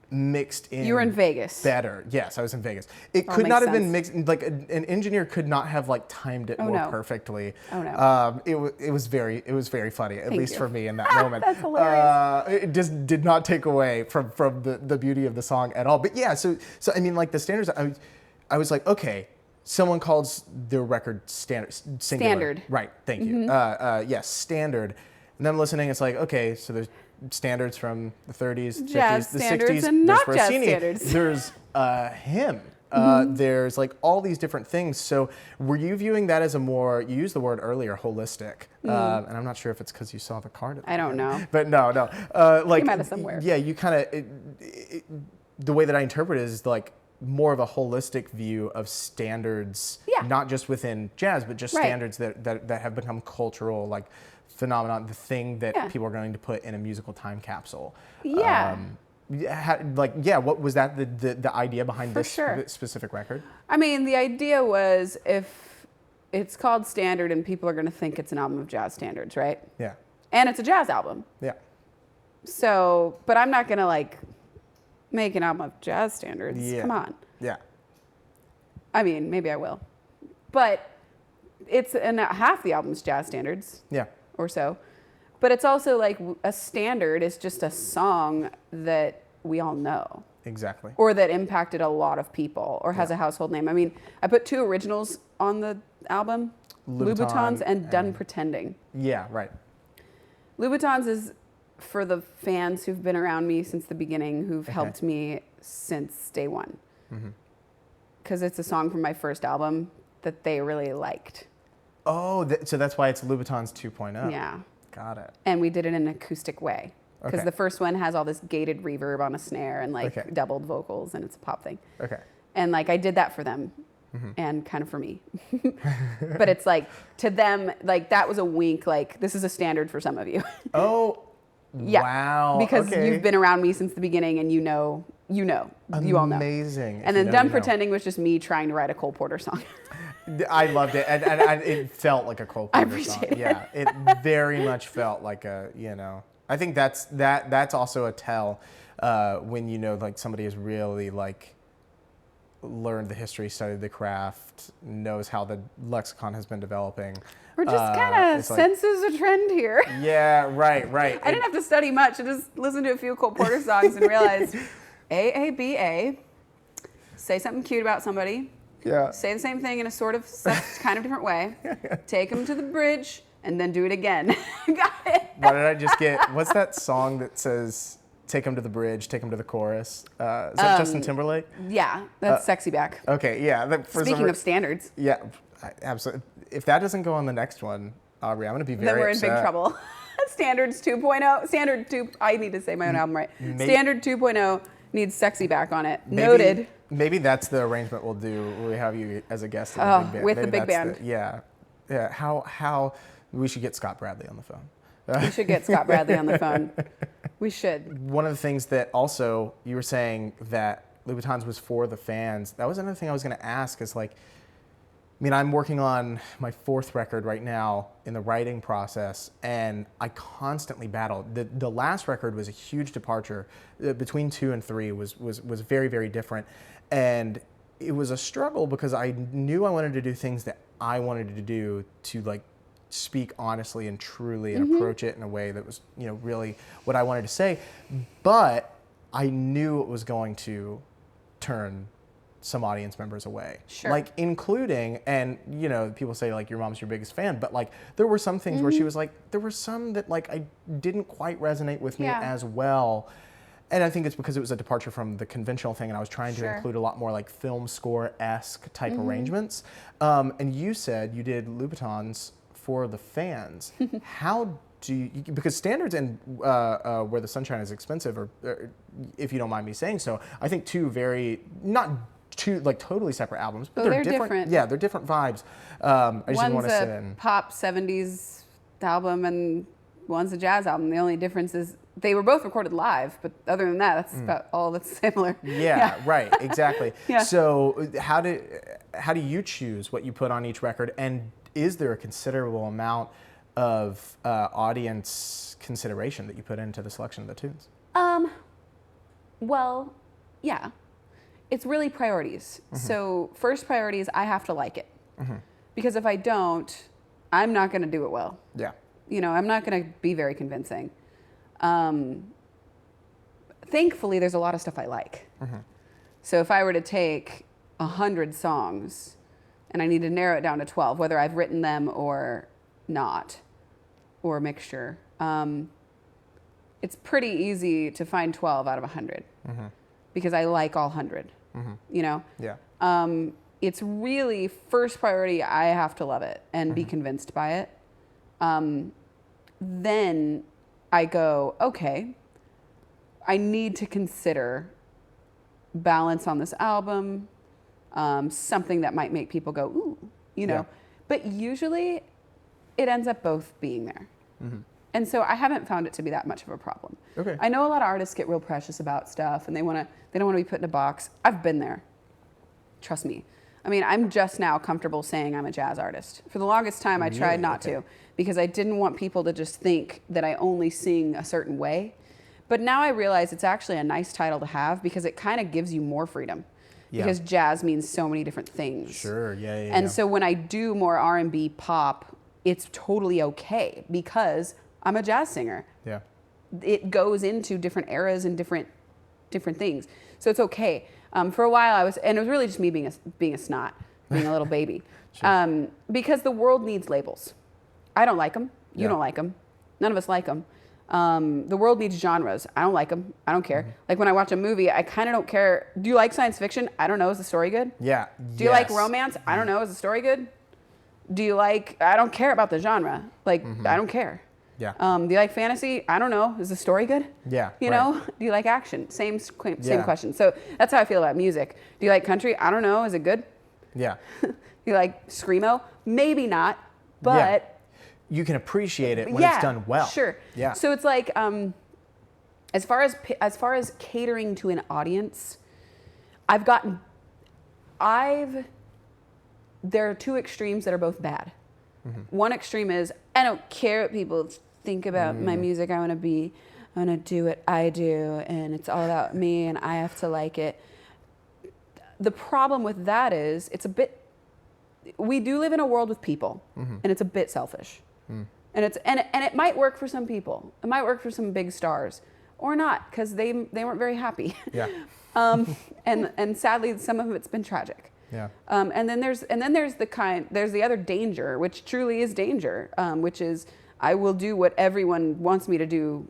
mixed in. You were in Vegas. Better. Yes, I was in Vegas. It could not have been mixed. Like an engineer could not have like timed it more perfectly. Oh no. It was very funny, at least for me in that moment. That's hilarious. It just did not take away from the beauty of the song at all. But yeah, so I mean, like the standards. I was like, okay, someone calls the record singular. Standard. Right. Thank you. Yes, standard. And then I'm listening. It's like, okay, so there's standards from the 30s, jazz 50s, the standards, 60s. and not there's jazz Rossini. standards. There's him. There's like all these different things. So were you viewing that as a more, you used the word earlier, holistic, and I'm not sure if it's because you saw the card. I don't know. But no. Like, came out of somewhere. Yeah, you kind of, the way that I interpret it is like more of a holistic view of standards, not just within jazz, but just standards that have become cultural, like phenomenon, the thing that people are going to put in a musical time capsule. What was that the idea behind this specific record? I mean, the idea was if it's called standard and people are going to think it's an album of jazz standards, right? Yeah. And it's a jazz album. Yeah. So, but I'm not going to like make an album of jazz standards. Yeah. Come on. Yeah. I mean, maybe I will. But it's half the album's jazz standards. Yeah. Or so. But it's also like a standard is just a song that we all know. Exactly. Or that impacted a lot of people or has a household name. I mean, I put 2 originals on the album, Louboutins and Done Pretending. Yeah, right. Louboutins is for the fans who've been around me since the beginning, who've helped me since day one. because it's a song from my first album that they really liked. Oh, so that's why it's Louboutins 2.0. Yeah. Got it. And we did it in an acoustic way. Because Okay. the first one has all this gated reverb on a snare and like Okay. doubled vocals, and it's a pop thing. Okay. And like I did that for them and kind of for me. But it's like to them, like that was a wink, like this is a standard for some of you. Oh, Yeah. wow. Because okay. you've been around me since the beginning and you all know. Amazing. And then Done Pretending was just me trying to write a Cole Porter song. I loved it, and it felt like a Cole Porter song. appreciate it. Yeah, it very much felt like a, I think that's also a tell when like somebody has really like learned the history, studied the craft, knows how the lexicon has been developing. We're just kind of senses a trend here. Yeah, right. I didn't have to study much. I just listened to a few Cole Porter songs and realized A, say something cute about somebody. Yeah. Say the same thing in a sort of kind of different way. Take them to the bridge and then do it again. Got it. Why did I just get, what's that song that says, take them to the bridge, take them to the chorus? Is that Justin Timberlake? Yeah, that's Sexy Back. Okay, yeah. Speaking of standards. Yeah, absolutely. If that doesn't go on the next one, Aubrey, I'm going to be very Then we're upset. in big trouble. Standards 2.0. Standard 2. I need to say my own album right. Standard 2.0 needs Sexy Back on it. Noted. Maybe that's the arrangement we'll do. We have you as a guest in the big band. With Maybe the big that's band. Yeah. How we should get Scott Bradley on the phone. We should get Scott Bradley on the phone. We should. One of the things that also you were saying that Louboutins was for the fans. That was another thing I was going to ask is like, I'm working on my 4th record right now in the writing process, and I constantly battled. The last record was a huge departure. Between 2 and 3 was very, very different. And it was a struggle because I knew I wanted to do things that I wanted to do to like speak honestly and truly and approach it in a way that was, really what I wanted to say. But I knew it was going to turn some audience members away. Sure. Like including, and people say like your mom's your biggest fan, but like there were some things where she was like, there were some that like I didn't quite resonate with me as well. And I think it's because it was a departure from the conventional thing, and I was trying to include a lot more like film score-esque type arrangements. And you said you did Louboutins for the fans. How do you, because standards and Where the Sunshine is Expensive, or if you don't mind me saying so, I think not two like totally separate albums, but they're different. Yeah, they're different vibes. I just didn't want to sit in. One's a pop 70s album and one's a jazz album. The only difference is they were both recorded live, but other than that, that's about all that's similar. Yeah, right, exactly. Yeah. So how do you choose what you put on each record, and is there a considerable amount of audience consideration that you put into the selection of the tunes? Well, yeah. It's really priorities. So first priority is I have to like it. Because if I don't, I'm not going to do it well. Yeah. I'm not going to be very convincing. Thankfully, there's a lot of stuff I like. So if I were to take 100 songs and I need to narrow it down to 12, whether I've written them or not, or a mixture, it's pretty easy to find 12 out of 100 because I like all 100, Yeah. It's really first priority. I have to love it and be convinced by it. Then I go, okay, I need to consider balance on this album, something that might make people go, ooh, Yeah. But usually it ends up both being there. And so I haven't found it to be that much of a problem. Okay. I know a lot of artists get real precious about stuff and they don't want to be put in a box. I've been there. Trust me. I'm just now comfortable saying I'm a jazz artist. For the longest time, I tried not to because I didn't want people to just think that I only sing a certain way. But now I realize it's actually a nice title to have because it kind of gives you more freedom. Yeah. Because jazz means so many different things. Sure, yeah. And so when I do more R&B pop, it's totally okay because I'm a jazz singer. Yeah. It goes into different eras and different things. So it's okay. For a while and it was really just me being a snot, being a little baby. Because the world needs labels. I don't like them. You don't like them. None of us like them. The world needs genres. I don't like them. I don't care. Like when I watch a movie, I kind of don't care. Do you like science fiction? I don't know. Is the story good? Yeah. Do you like romance? I don't know. Is the story good? Do you like, I don't care about the genre. Like, I don't care. Yeah. Do you like fantasy? I don't know. Is the story good? Yeah. You know? Do you like action? Same question. So that's how I feel about music. Do you like country? I don't know. Is it good? Yeah. You like screamo? Maybe not, but you can appreciate it when it's done well. Sure. Yeah. So it's like, as far as catering to an audience, there are two extremes that are both bad. One extreme is, I don't care what people think about my music. I want to do what I do, and it's all about me, and I have to like it. The problem with that is, we do live in a world with people, and it's a bit selfish. And it might work for some people. It might work for some big stars, or not, because they weren't very happy. Yeah. And sadly, some of it's been tragic. Yeah. And then there's the other danger, which truly is danger, which is I will do what everyone wants me to do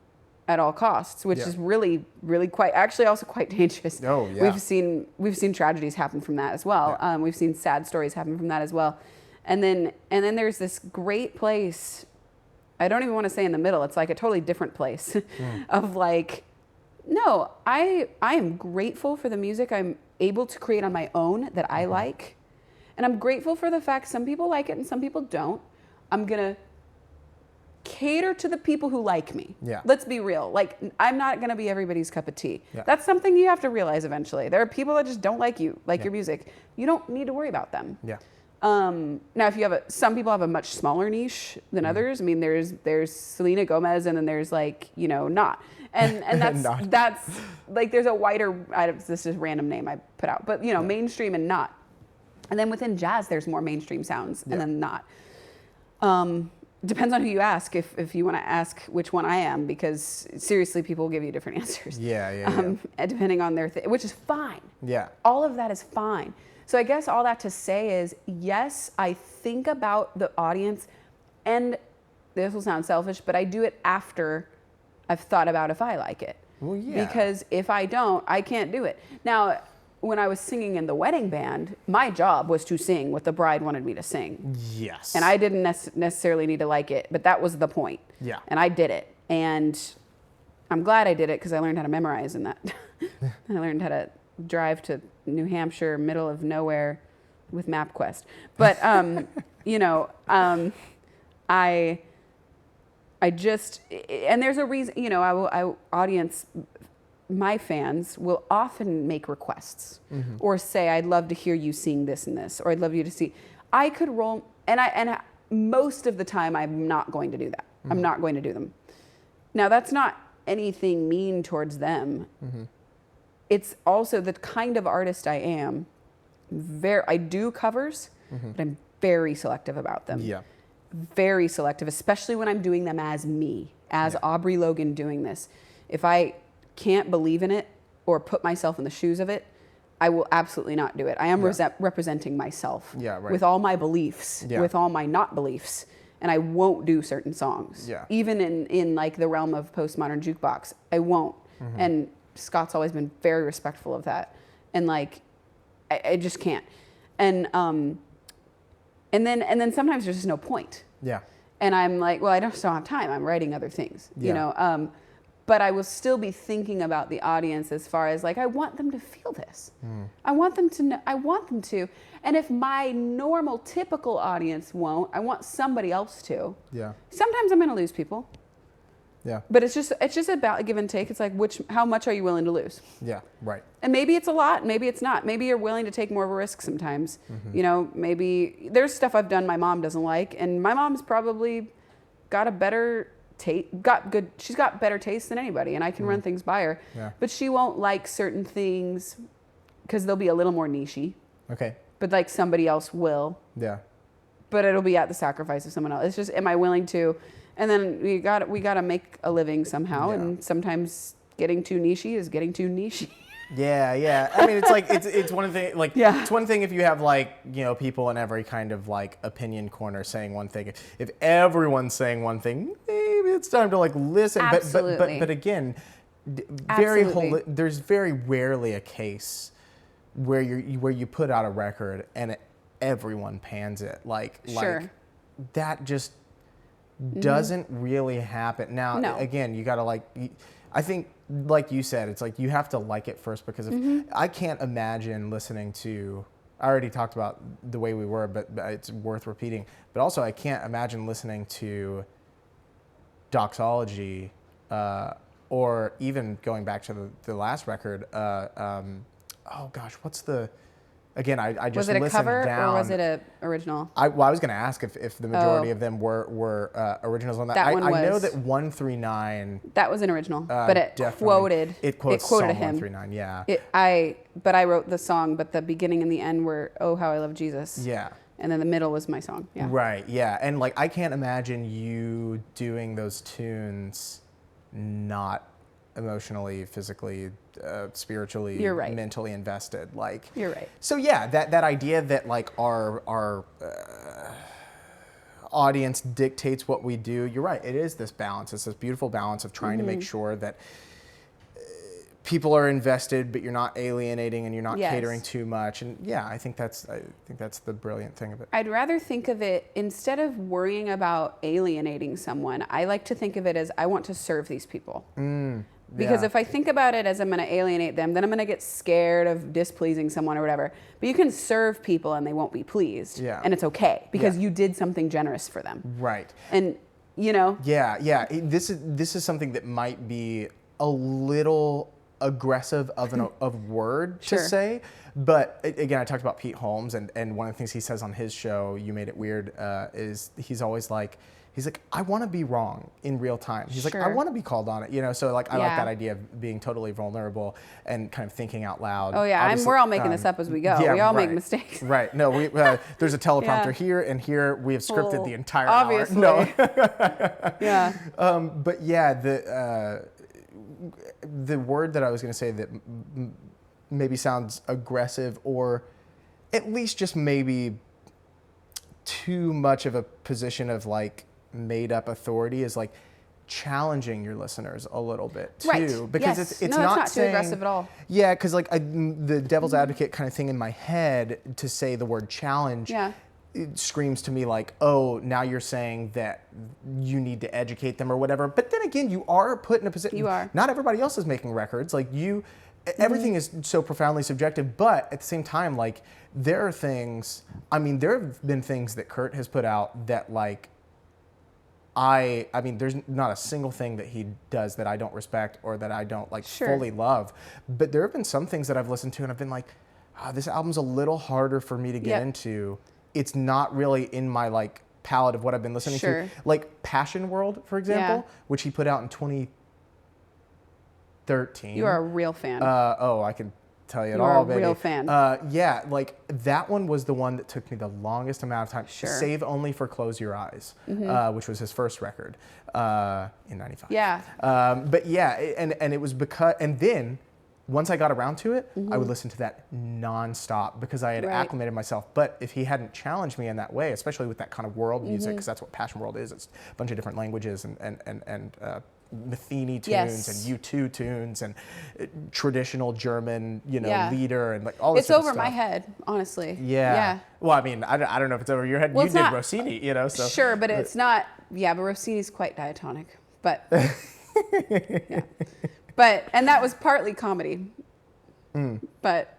at all costs, which is really, really also quite dangerous. Oh, yeah. We've seen tragedies happen from that as well. Yeah. We've seen sad stories happen from that as well. And then there's this great place, I don't even want to say in the middle, it's like a totally different place of like, no, I am grateful for the music I'm able to create on my own that I like. And I'm grateful for the fact some people like it and some people don't. I'm going to cater to the people who like me. Yeah. Let's be real. Like, I'm not going to be everybody's cup of tea. Yeah. That's something you have to realize eventually. There are people that just don't like you, your music. You don't need to worry about them. Yeah. Now, if you have some people have a much smaller niche than others. I mean, there's Selena Gomez, and then there's like, not. And that's like, there's a wider, this is a random name I put out, but mainstream and not. And then within jazz, there's more mainstream sounds and then not. Depends on who you ask, if you want to ask which one I am, because seriously, people will give you different answers. Yeah. Depending on their which is fine. Yeah. All of that is fine. So I guess all that to say is, yes, I think about the audience, and this will sound selfish, but I do it after I've thought about if I like it. Well, yeah. Because if I don't, I can't do it. Now, when I was singing in the wedding band, my job was to sing what the bride wanted me to sing. Yes. And I didn't necessarily need to like it, but that was the point. Yeah. And I did it. And I'm glad I did it because I learned how to memorize in that. I learned how to drive to New Hampshire, middle of nowhere, with MapQuest. But, I just, and there's a reason, my fans will often make requests or say, I'd love to hear you sing this and this, or I'd love you to see. I could roll, and most of the time I'm not going to do that. I'm not going to do them. Now, that's not anything mean towards them. It's also the kind of artist I am. I do covers, but I'm very selective about them. Yeah. Very selective, especially when I'm doing them as me, as Aubrey Logan doing this. If I can't believe in it or put myself in the shoes of it, I will absolutely not do it. I am representing myself with all my beliefs, with all my not beliefs, and I won't do certain songs. Even in like the realm of Postmodern Jukebox, I won't. And Scott's always been very respectful of that. And like, I just can't. And then sometimes there's just no point. Yeah. And I'm like, well, I don't still have time. I'm writing other things, but I will still be thinking about the audience as far as like, I want them to feel this. I want them to know, I want them to. And if my normal, typical audience won't, I want somebody else to. Yeah. Sometimes I'm going to lose people. Yeah. But it's just about a give and take. It's like, how much are you willing to lose? Yeah, right. And maybe it's a lot, maybe it's not. Maybe you're willing to take more of a risk sometimes. Maybe there's stuff I've done my mom doesn't like, and my mom's probably got a better taste, she's got better taste than anybody, and I can run things by her. Yeah. But she won't like certain things because they'll be a little more niche-y. Okay. But like somebody else will. Yeah. But it'll be at the sacrifice of someone else. It's just, am I willing to? And then we got to make a living somehow, and sometimes getting too niche-y is getting too niche-y. Yeah. I mean, it's like it's one thing. Like it's one thing if you have like people in every kind of like opinion corner saying one thing. If everyone's saying one thing, maybe it's time to like listen. Absolutely. But again, Absolutely. there's very rarely a case where you put out a record and everyone pans it. Sure. That just doesn't really happen. Now, No. again, you got to I think, like you said, it's like you have to like it first, because I can't imagine listening to, I already talked about the way we were, but it's worth repeating. But also, I can't imagine listening to Doxology, or even going back to the last record. Oh gosh, what's the? Again, I just listened down. Was it a cover or was it a original? I was going to ask if the majority of them were originals on that. That one I know was. that 139. That was an original, but it quoted. It quotes quoted Psalm him. 139. Yeah. But I wrote the song, but the beginning and the end were "Oh How I Love Jesus." Yeah. And then the middle was my song. Yeah. Right. Yeah. And like I can't imagine you doing those tunes not emotionally, physically, spiritually, You're right. mentally invested. Like You're right. So yeah, that idea that like our audience dictates what we do. You're right. It is this balance. It's this beautiful balance of trying to make sure that people are invested, but you're not alienating and you're not catering too much. And yeah, I think that's the brilliant thing of it. I'd rather think of it, instead of worrying about alienating someone, I like to think of it as I want to serve these people. Because if I think about it as I'm going to alienate them, then I'm going to get scared of displeasing someone or whatever. But you can serve people and they won't be pleased. Yeah. And it's okay because you did something generous for them. Right. And, you know. Yeah. This is something that might be a little aggressive of word to say. But again, I talked about Pete Holmes, and one of the things he says on his show, You Made It Weird, is he's always like, I want to be wrong in real time. He's like, I want to be called on it, you know? So like, I like that idea of being totally vulnerable and kind of thinking out loud. Oh yeah, we're all making this up as we go. We all make mistakes. Right. No, there's a teleprompter here, and here we have scripted the entire obviously. hour. No. Yeah. But yeah, the word that I was going to say that maybe sounds aggressive, or at least just maybe too much of a position of like made up authority, is like challenging your listeners a little bit too. Right. Because yes. it's no, not too aggressive at all. Yeah, because like the devil's advocate kind of thing in my head, to say the word challenge, it screams to me like, oh, now you're saying that you need to educate them or whatever. But then again, you are put in a position. You are. Not everybody else is making records. Like everything is so profoundly subjective. But at the same time, like there are things. I mean, there have been things that Kurt has put out that like. I mean, there's not a single thing that he does that I don't respect or that I don't like fully love. But there have been some things that I've listened to and I've been like, this album's a little harder for me to get into. It's not really in my like palette of what I've been listening to. Like Passion World, for example, which he put out in 2013. You are a real fan. I can tell you it all, baby. You are a real fan. Yeah, like that one was the one that took me the longest amount of time. Sure. Save Only for Close Your Eyes, which was his first record in '95. Yeah. But yeah, and it was because, and then once I got around to it, I would listen to that nonstop because I had acclimated myself. But if he hadn't challenged me in that way, especially with that kind of world music, because that's what Passion World is, it's a bunch of different languages and Matheny tunes and U2 tunes and traditional German, leader and like all this. It's over stuff. My head, honly. Yeah. Well, I mean, I don't know if it's over your head. Well, you did Rossini, So sure, but it's not. Yeah, but Rossini's quite diatonic. But yeah. But and that was partly comedy. But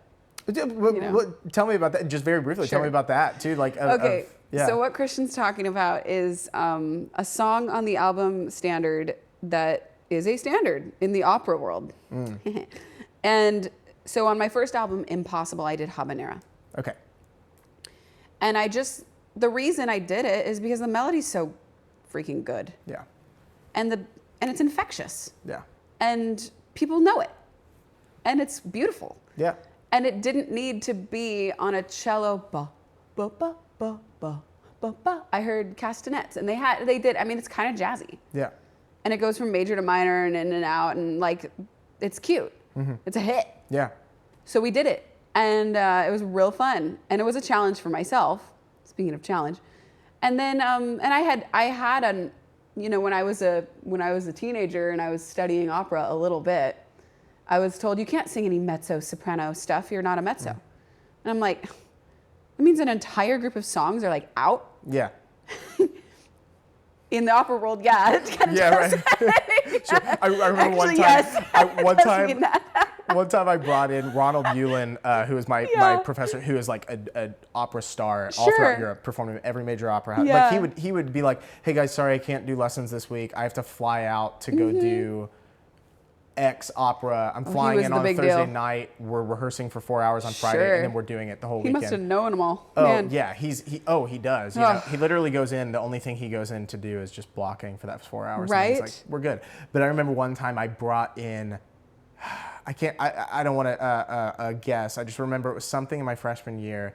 tell me about that. Just very briefly, tell me about that too. Like okay. So what Christian's talking about is a song on the album Standard that is a standard in the opera world. And so on my first album, Impossible, I did Habanera. Okay. And the reason I did it is because the melody's so freaking good. Yeah. And it's infectious. Yeah. And people know it. And it's beautiful. Yeah. And it didn't need to be on a cello. Ba, ba, ba, ba, ba, ba, ba. I heard castanets, and they did. I mean, it's kind of jazzy. Yeah. And it goes from major to minor and in and out, and like, it's cute. It's a hit. Yeah. So we did it, and it was real fun, and it was a challenge for myself. Speaking of challenge, and then and I had you know, when I was a teenager and I was studying opera a little bit, I was told you can't sing any mezzo soprano stuff. You're not a mezzo. And I'm like, that means an entire group of songs are like out. Yeah. In the opera world, yeah, it kind of right. Sure. I remember Actually, one time. yes. One time I brought in Ronald Eulin, who was my professor, who is like an opera star all throughout Europe, performing every major opera house. Yeah. Like he would be like, "Hey guys, sorry I can't do lessons this week. I have to fly out to go do X opera. I'm flying in on a Thursday night. We're rehearsing for 4 hours on Friday, and then we're doing it the whole weekend." He must have known them all. Oh Man. yeah, he does. You know, he literally goes in. The only thing he goes in to do is just blocking for that 4 hours. Right. And he's like, we're good. But I remember one time I brought in. I don't want to guess. I just remember it was something in my freshman year,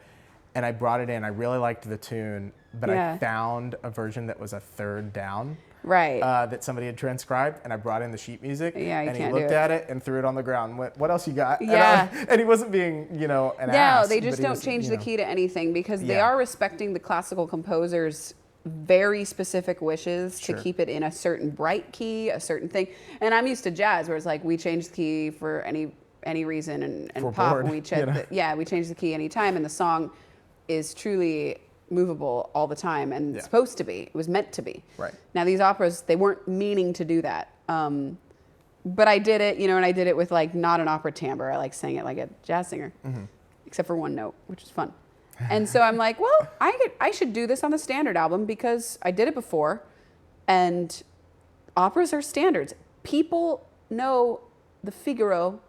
and I brought it in. I really liked the tune, but I found a version that was a third down. Right. That somebody had transcribed, and I brought in the sheet music. Yeah, and he looked at it and threw it on the ground and went, "What else you got?" Yeah. And he wasn't being, an ass. No, they just don't change the key to anything because they Yeah. are respecting the classical composer's very specific wishes to keep it in a certain bright key, a certain thing. And I'm used to jazz where it's like we change the key for any reason, and pop bored, we check we change the key anytime, and the song is truly movable all the time, and it's supposed to be. It was meant to be. Right. Now these operas, they weren't meaning to do that. But I did it, and I did it with like not an opera timbre. I like sang it like a jazz singer, except for one note, which is fun. And so I'm like, well, I should do this on the standard album because I did it before, and operas are standards. People know the Figaro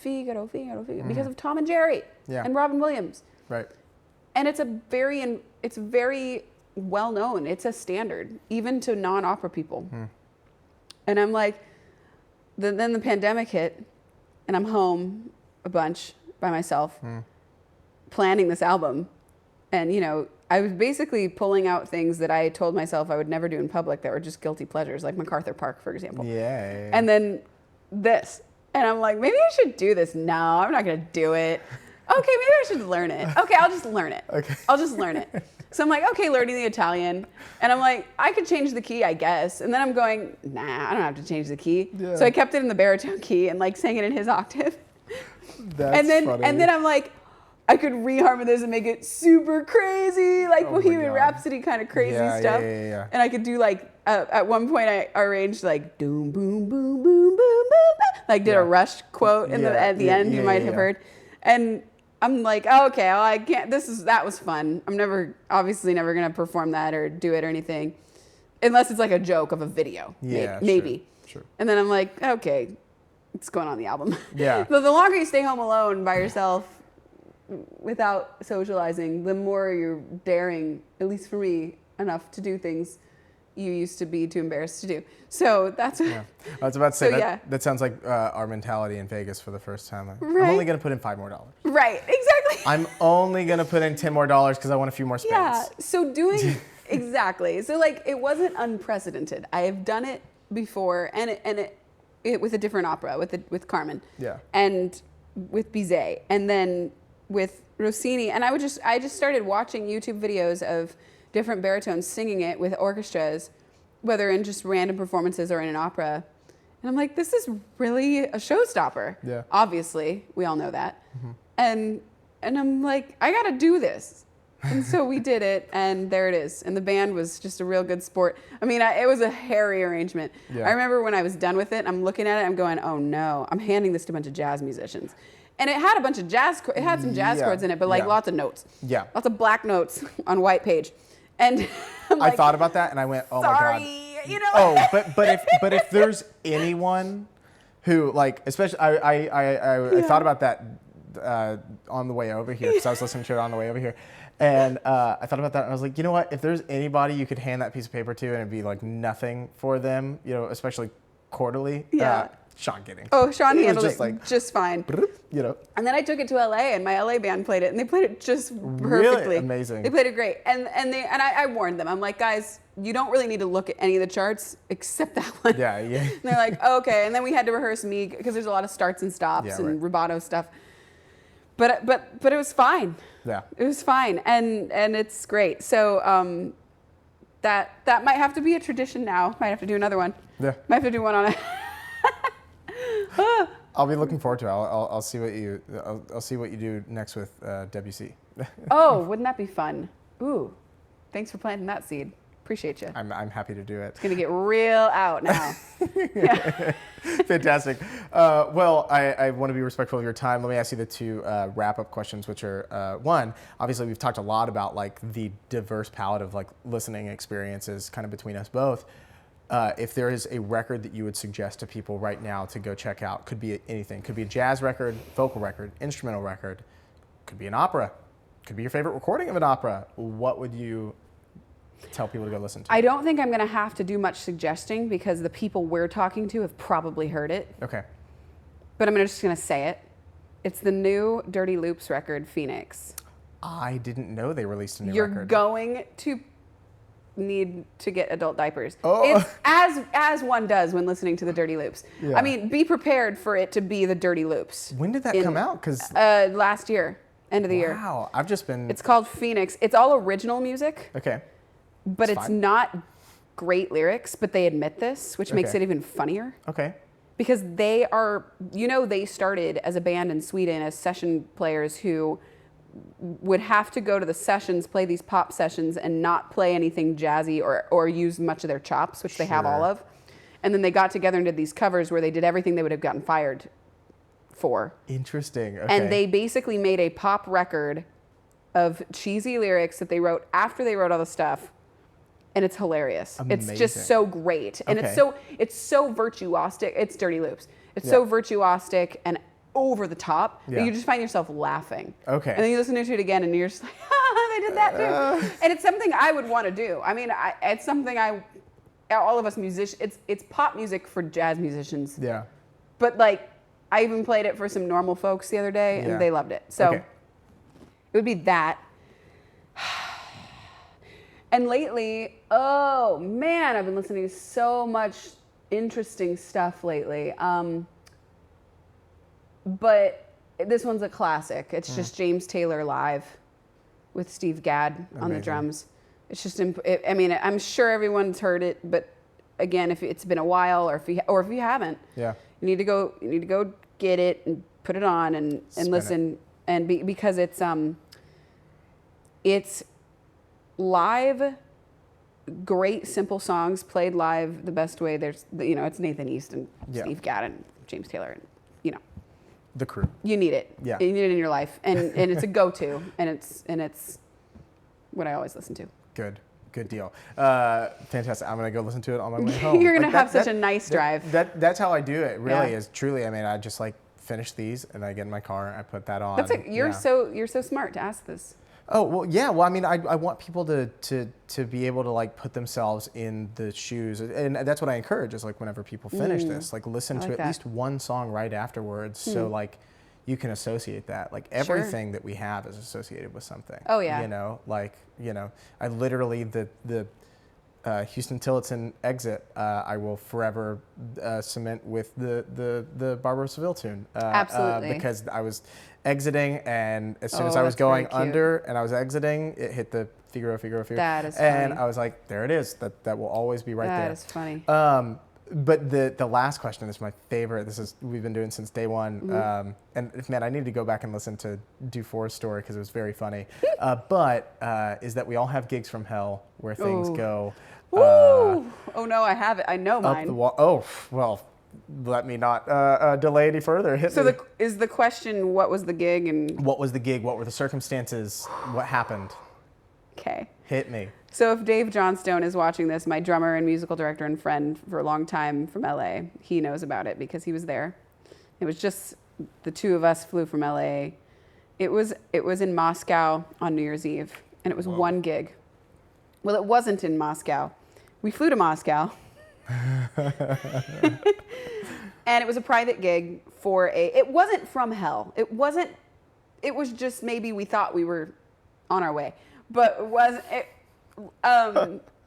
because of Tom and Jerry and Robin Williams. Right. And it's very well known. It's a standard, even to non-opera people. And I'm like, then the pandemic hit, and I'm home a bunch by myself, planning this album. And, I was basically pulling out things that I told myself I would never do in public that were just guilty pleasures, like MacArthur Park, for example. Yeah. And then this. And I'm like, maybe I should do this. No, I'm not going to do it. Okay, maybe I should learn it. Okay, I'll just learn it. Okay. I'll just learn it. So I'm like, okay, learning the Italian. And I'm like, I could change the key, I guess. And then I'm going, nah, I don't have to change the key. Yeah. So I kept it in the baritone key and like sang it in his octave. That's funny. And then I'm like, I could reharmonize this and make it super crazy, like Bohemian Rhapsody kind of crazy stuff. Yeah. And I could do like, at one point I arranged like doom, boom, boom, boom, boom, boom, like did a Rush quote at the end you might have heard. And I'm like, oh, okay, well, I can't, that was fun. I'm obviously never going to perform that or do it or anything, unless it's like a joke of a video, maybe. Sure. And then I'm like, okay, it's going on the album. Yeah. So the longer you stay home alone by yourself without socializing, the more you're daring, at least for me, enough to do things you used to be too embarrassed to do. So that's what... Yeah. I was about to say, that sounds like our mentality in Vegas for the first time. I'm only going to put in $5 more. Right, exactly. I'm only going to put in $10 more because I want a few more spins. Yeah, so doing... Exactly. So like, it wasn't unprecedented. I have done it before, and it with a different opera, with Carmen. Yeah. And with Bizet, and then with Rossini. And I just started watching YouTube videos of different baritones singing it with orchestras, whether in just random performances or in an opera. And I'm like, this is really a showstopper. Yeah. Obviously, we all know that. And I'm like, I got to do this. And so we did it, and there it is. And the band was just a real good sport. I mean, it was a hairy arrangement. Yeah. I remember when I was done with it, I'm looking at it, I'm going, oh no, I'm handing this to a bunch of jazz musicians. And it had a bunch of it had some jazz chords in it, but like lots of notes. Yeah. Lots of black notes on white page. And I thought about that, and I went, oh my God. Oh, but if there's anyone who, like, especially, I thought about that on the way over here, because I was listening to it on the way over here. And I thought about that, and I was like, you know what? If there's anybody you could hand that piece of paper to and it'd be like nothing for them, especially quarterly, Sean Giddings. Oh, Sean handled it just fine. And then I took it to LA, and my LA band played it, and they played it just perfectly. Really amazing. They played it great, and I warned them. I'm like, guys, you don't really need to look at any of the charts except that one. Yeah. And they're like, oh, okay. And then we had to rehearse me because there's a lot of starts and stops and rubato stuff. But it was fine. Yeah. It was fine, and it's great. So that might have to be a tradition now. Might have to do another one. Yeah. Might have to do one on it. I'll be looking forward to it. I'll see what you I'll see what you do next with WC. Oh, wouldn't that be fun? Ooh, thanks for planting that seed. Appreciate you. I'm happy to do it. It's gonna get real out now. Yeah. Fantastic. Well, I want to be respectful of your time. Let me ask you the two wrap-up questions, which are one, obviously we've talked a lot about like the diverse palette of like listening experiences kind of between us both. If there is a record that you would suggest to people right now to go check out, could be anything. Could be a jazz record, vocal record, instrumental record, could be an opera, could be your favorite recording of an opera. What would you tell people to go listen to? I don't think I'm going to have to do much suggesting because the people we're talking to have probably heard it. Okay. But I'm just going to say it. It's the new Dirty Loops record, Phoenix. I didn't know they released a new You're record. going to need to get adult diapers. Oh. It's as one does when listening to the Dirty Loops. Yeah. I mean, be prepared for it to be the Dirty Loops. When did that come out? Because last year, end of the year. wow, I've just been. It's called Phoenix. It's all original music. Okay. But It's it's fine. not great lyrics, but they admit this, which makes Okay. it even funnier. Okay. Because they are, they started as a band in Sweden as session players who would have to go to the sessions, play these pop sessions, and not play anything jazzy or use much of their chops, which they have all Sure. of. And then they got together and did these covers where they did everything they would have gotten fired for. Interesting. Okay. And they basically made a pop record of cheesy lyrics that they wrote after they wrote all the stuff. And it's hilarious. Amazing. It's just so great. And Okay. it's so virtuosic. It's Dirty Loops. It's so virtuosic and over the top that Yeah. you just find yourself laughing. Okay. And then you listen to it again and you're just like, they did that too. And it's something I would want to do. I mean, it's something all of us musicians, it's pop music for jazz musicians. Yeah. But like, I even played it for some normal folks the other day and Yeah. they loved it. So Okay. it would be that. And lately, oh man, I've been listening to so much interesting stuff lately. But this one's a classic. It's just James Taylor live with Steve Gadd on the Amazing. drums. It's just, I mean, I'm sure everyone's heard it, but again, if it's been a while or if you haven't, Yeah. you need to go get it and put it on and Spin listen because it's live, great simple songs played live the best way. There's it's Nathan East and Yeah. Steve Gadd and James Taylor and The crew. you need it. Yeah. You need it in your life and it's a go-to and it's what I always listen to. Good deal. Fantastic. I'm gonna go listen to it on my way home. You're gonna Like, have such a nice drive. That's how I do it. Really Yeah. is truly. I mean, I just like finish these and I get in my car. I put that on. That's like you're Yeah. so smart to ask this. Oh, well, yeah. Well, I mean, I want people to be able to like put themselves in the shoes, and that's what I encourage is like whenever people finish this, like listen I to like at that. least one song right afterwards, so like you can associate that. Like everything that we have is associated with something. Oh, yeah. I literally the Houston Tillotson exit, I will forever cement with the Barbara Seville tune. Absolutely. Because I was exiting, and as soon as Oh, I was that's very going cute. under and I was exiting, it hit the Figaro. That is and funny. I was like, there it is. That will always be right That there. is funny. But the last question is my favorite. We've been doing since day one. Mm-hmm. And man, I need to go back and listen to Dufour's story because it was very funny. But is that we all have gigs from hell where things Ooh. go Woo! Oh no, I have it. I know up mine. the wall. Oh, well, let me not delay any further. Hit So me. is the question, what was the gig and What was the gig? What were the circumstances? What happened? okay. Hit me. So if Dave Johnstone is watching this, my drummer and musical director and friend for a long time from LA, he knows about it because he was there. It was just the two of us flew from LA. It was in Moscow on New Year's Eve, and it was one gig. Well, it wasn't in Moscow. We flew to Moscow. And it was a private gig it wasn't from hell. It was just maybe we thought we were on our way. But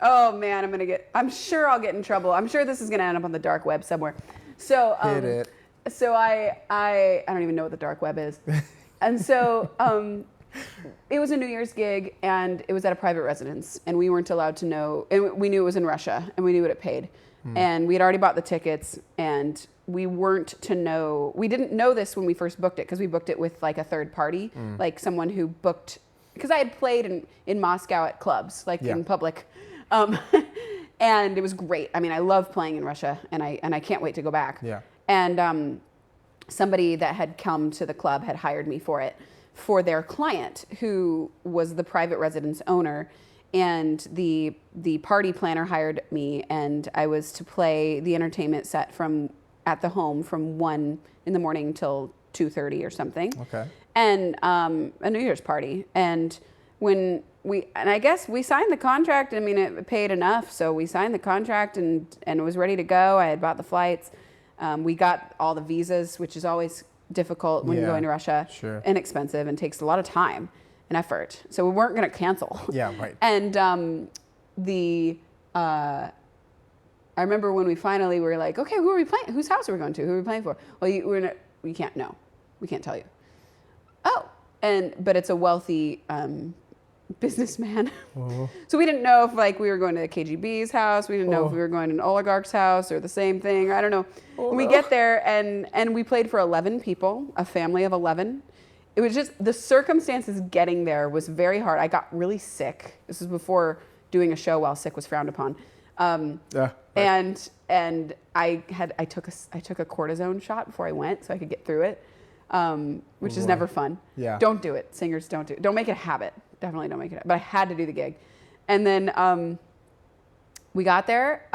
oh man, I'm sure I'll get in trouble. I'm sure this is gonna end up on the dark web somewhere. So Hit it. So I don't even know what the dark web is. And so it was a New Year's gig, and it was at a private residence, and we weren't allowed to know. And we knew it was in Russia, and we knew what it paid, and we had already bought the tickets, and we weren't to know. We didn't know this when we first booked it because we booked it with like a third party, like someone who booked. Because I had played in Moscow at clubs, like in public, and it was great. I mean, I love playing in Russia, and I can't wait to go back. Yeah. And somebody that had come to the club had hired me for it, for their client, who was the private residence owner, and the party planner hired me, and I was to play the entertainment set at the home from 1 in the morning till 2:30 or something. Okay. And a New Year's party. And I guess we signed the contract. I mean, it paid enough, so we signed the contract and it was ready to go. I had bought the flights. We got all the visas, which is always difficult when you're going to Russia. Sure. And expensive and takes a lot of time and effort. So we weren't going to cancel. Yeah, right. And I remember when we finally were like, okay, who are we playing? Whose house are we going to? Who are we playing for? Well, we can't know. We can't tell you. Oh, but it's a wealthy businessman. So we didn't know if we were going to the KGB's house. We didn't know if we were going to an oligarch's house or the same thing. I don't know. We get there and we played for 11 people, a family of 11. It was just the circumstances getting there was very hard. I got really sick. This was before doing a show while sick was frowned upon. Right. And I took a cortisone shot before I went so I could get through it. Which is never fun. Yeah. Don't do it. Singers don't do it. Don't make it a habit. Definitely don't make it. But I had to do the gig. And then we got there.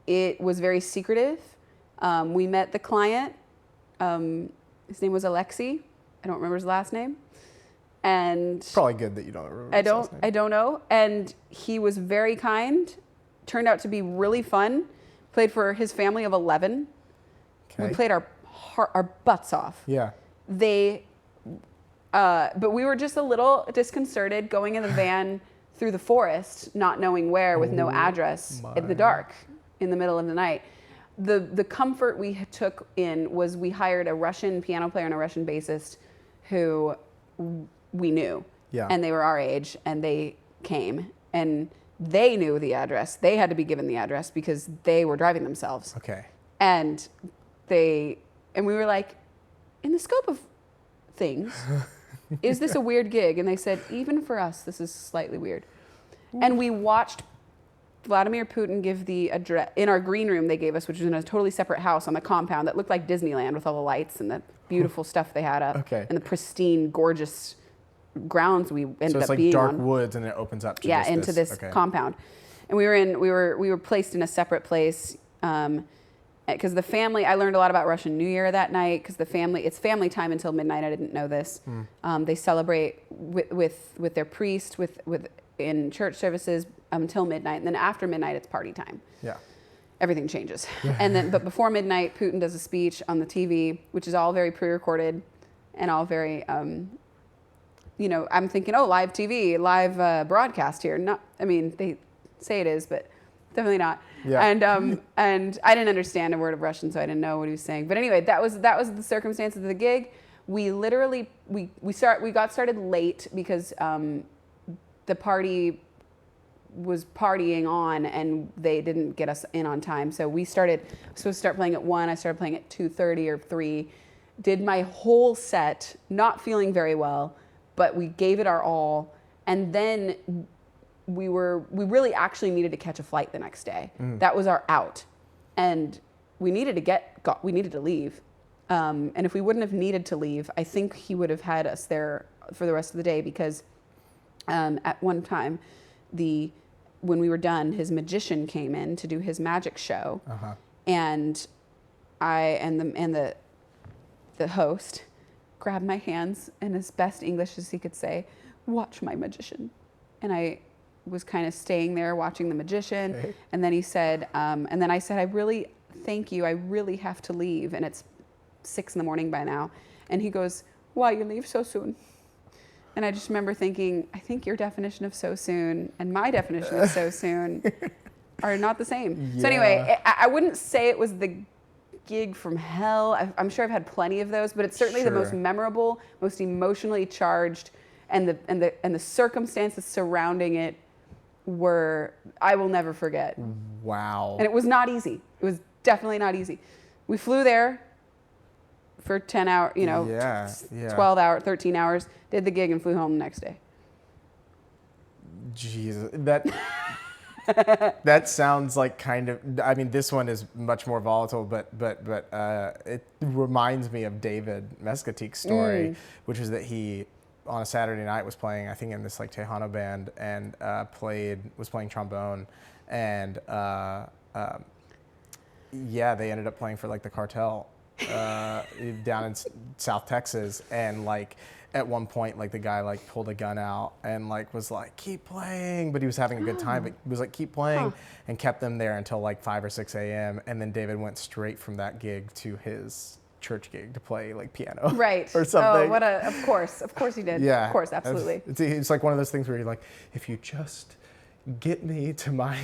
It was very secretive. We met the client. His name was Alexei. I don't remember his last name. And probably good that you don't remember his last name. I don't know. And he was very kind. Turned out to be really fun. Played for his family of 11. Okay. We played our butts off. Yeah. But we were just a little disconcerted going in the van through the forest, not knowing where, with no address, in the dark, in the middle of the night. The comfort we took in was we hired a Russian piano player and a Russian bassist who we knew. Yeah. And they were our age, and they came, and they knew the address. They had to be given the address because they were driving themselves. Okay. And we were like, in the scope of things, is this a weird gig? And they said, even for us, this is slightly weird. And we watched Vladimir Putin give the address in our green room they gave us, which was in a totally separate house on the compound that looked like Disneyland with all the lights and the beautiful stuff they had up. Okay. And the pristine, gorgeous grounds we ended up being on. So it's like dark woods and it opens up to into this compound. And we were placed in a separate place. Because the family, I learned a lot about Russian New Year that night. Because it's family time until midnight. I didn't know this. They celebrate with their priest in church services until midnight, and then after midnight it's party time. Yeah, everything changes. Yeah. But before midnight, Putin does a speech on the TV, which is all very pre-recorded, and all very, I'm thinking, live TV, live broadcast here. They say it is, but definitely not. Yeah. And I didn't understand a word of Russian, so I didn't know what he was saying. But anyway, that was the circumstances of the gig. We literally we got started late because the party was partying on and they didn't get us in on time. So we supposed to start playing at 1. I started playing at 2:30 or 3. Did my whole set, not feeling very well, but we gave it our all. And then we really actually needed to catch a flight the next day. That was our out. And we needed to leave. And if we wouldn't have needed to leave, I think he would have had us there for the rest of the day because at one time, when we were done, his magician came in to do his magic show. Uh-huh. And the host grabbed my hands in as best English as he could say, "Watch my magician." And I was kind of staying there watching the magician. Okay. And then he said, and then I said, "I really, thank you. I really have to leave." And it's 6 a.m. by now. And he goes, "Why you leave so soon?" And I just remember thinking, I think your definition of so soon and my definition of so soon are not the same. Yeah. So anyway, I wouldn't say it was the gig from hell. I'm sure I've had plenty of those, but it's certainly the most memorable, most emotionally charged, and the circumstances surrounding it were, I will never forget. Wow. And it was not easy. It was definitely not easy. We flew there for 10 hours, 12 hours, 13 hours, did the gig and flew home the next day. Jesus, that sounds like kind of, I mean, this one is much more volatile, but it reminds me of David Mescatik's story, which is that he, on a Saturday night, was playing, I think in this like Tejano band, and was playing trombone, and they ended up playing for like the Cartel down in South Texas, and like at one point like the guy like pulled a gun out and like was like, keep playing, but he was having a good time, but he was like, keep playing, and kept them there until like 5 or 6 a.m. and then David went straight from that gig to his church gig to play like piano or something. Oh, of course he did. Yeah, of course, absolutely. It's like one of those things where you're like, if you just get me to my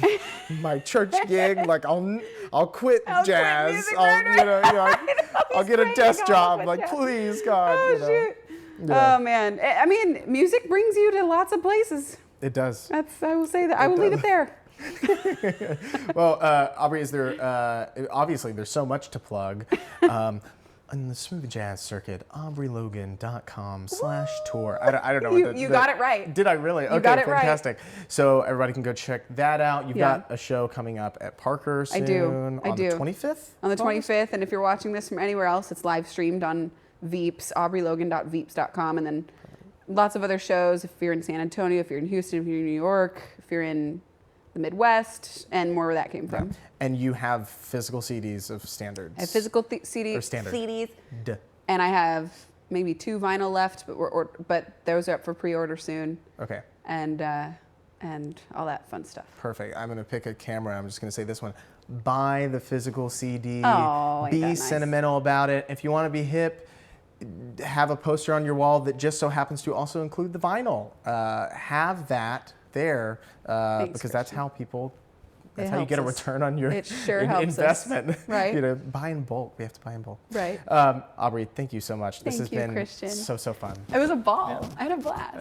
church gig, like I'll quit jazz. I'll get a desk job. Like, please, God. Shoot. Yeah. Oh man, I mean, music brings you to lots of places. It does. I will say that. I will leave it there. Well, Aubrey, is there? Obviously, there's so much to plug. On the smooth jazz circuit, aubreyloggan.com/tour. I don't know. You got it right. Did I really? You got it fantastic. Right. So everybody can go check that out. You've got a show coming up at Parker soon. I do. On the 25th? On the 25th, and if you're watching this from anywhere else, it's live streamed on Veeps, aubreylogan.veeps.com, and then lots of other shows. If you're in San Antonio, if you're in Houston, if you're in New York, if you're in the Midwest, and more where that came from. And you have physical CDs of standards. I have physical CDs, and I have maybe 2 vinyl left, but those are up for pre-order soon. Okay. And all that fun stuff. Perfect. I'm going to pick a camera. I'm just going to say this one. Buy the physical CD. Oh, be nice? Sentimental about it. If you want to be hip, have a poster on your wall that just so happens to also include the vinyl. Have that there because that's how people. That's how you get a return on your investment. Us, right? Buy in bulk. We have to buy in bulk. Right. Aubrey, thank you so much. This has been Christian. so fun. It was a ball. Yeah. I had a blast.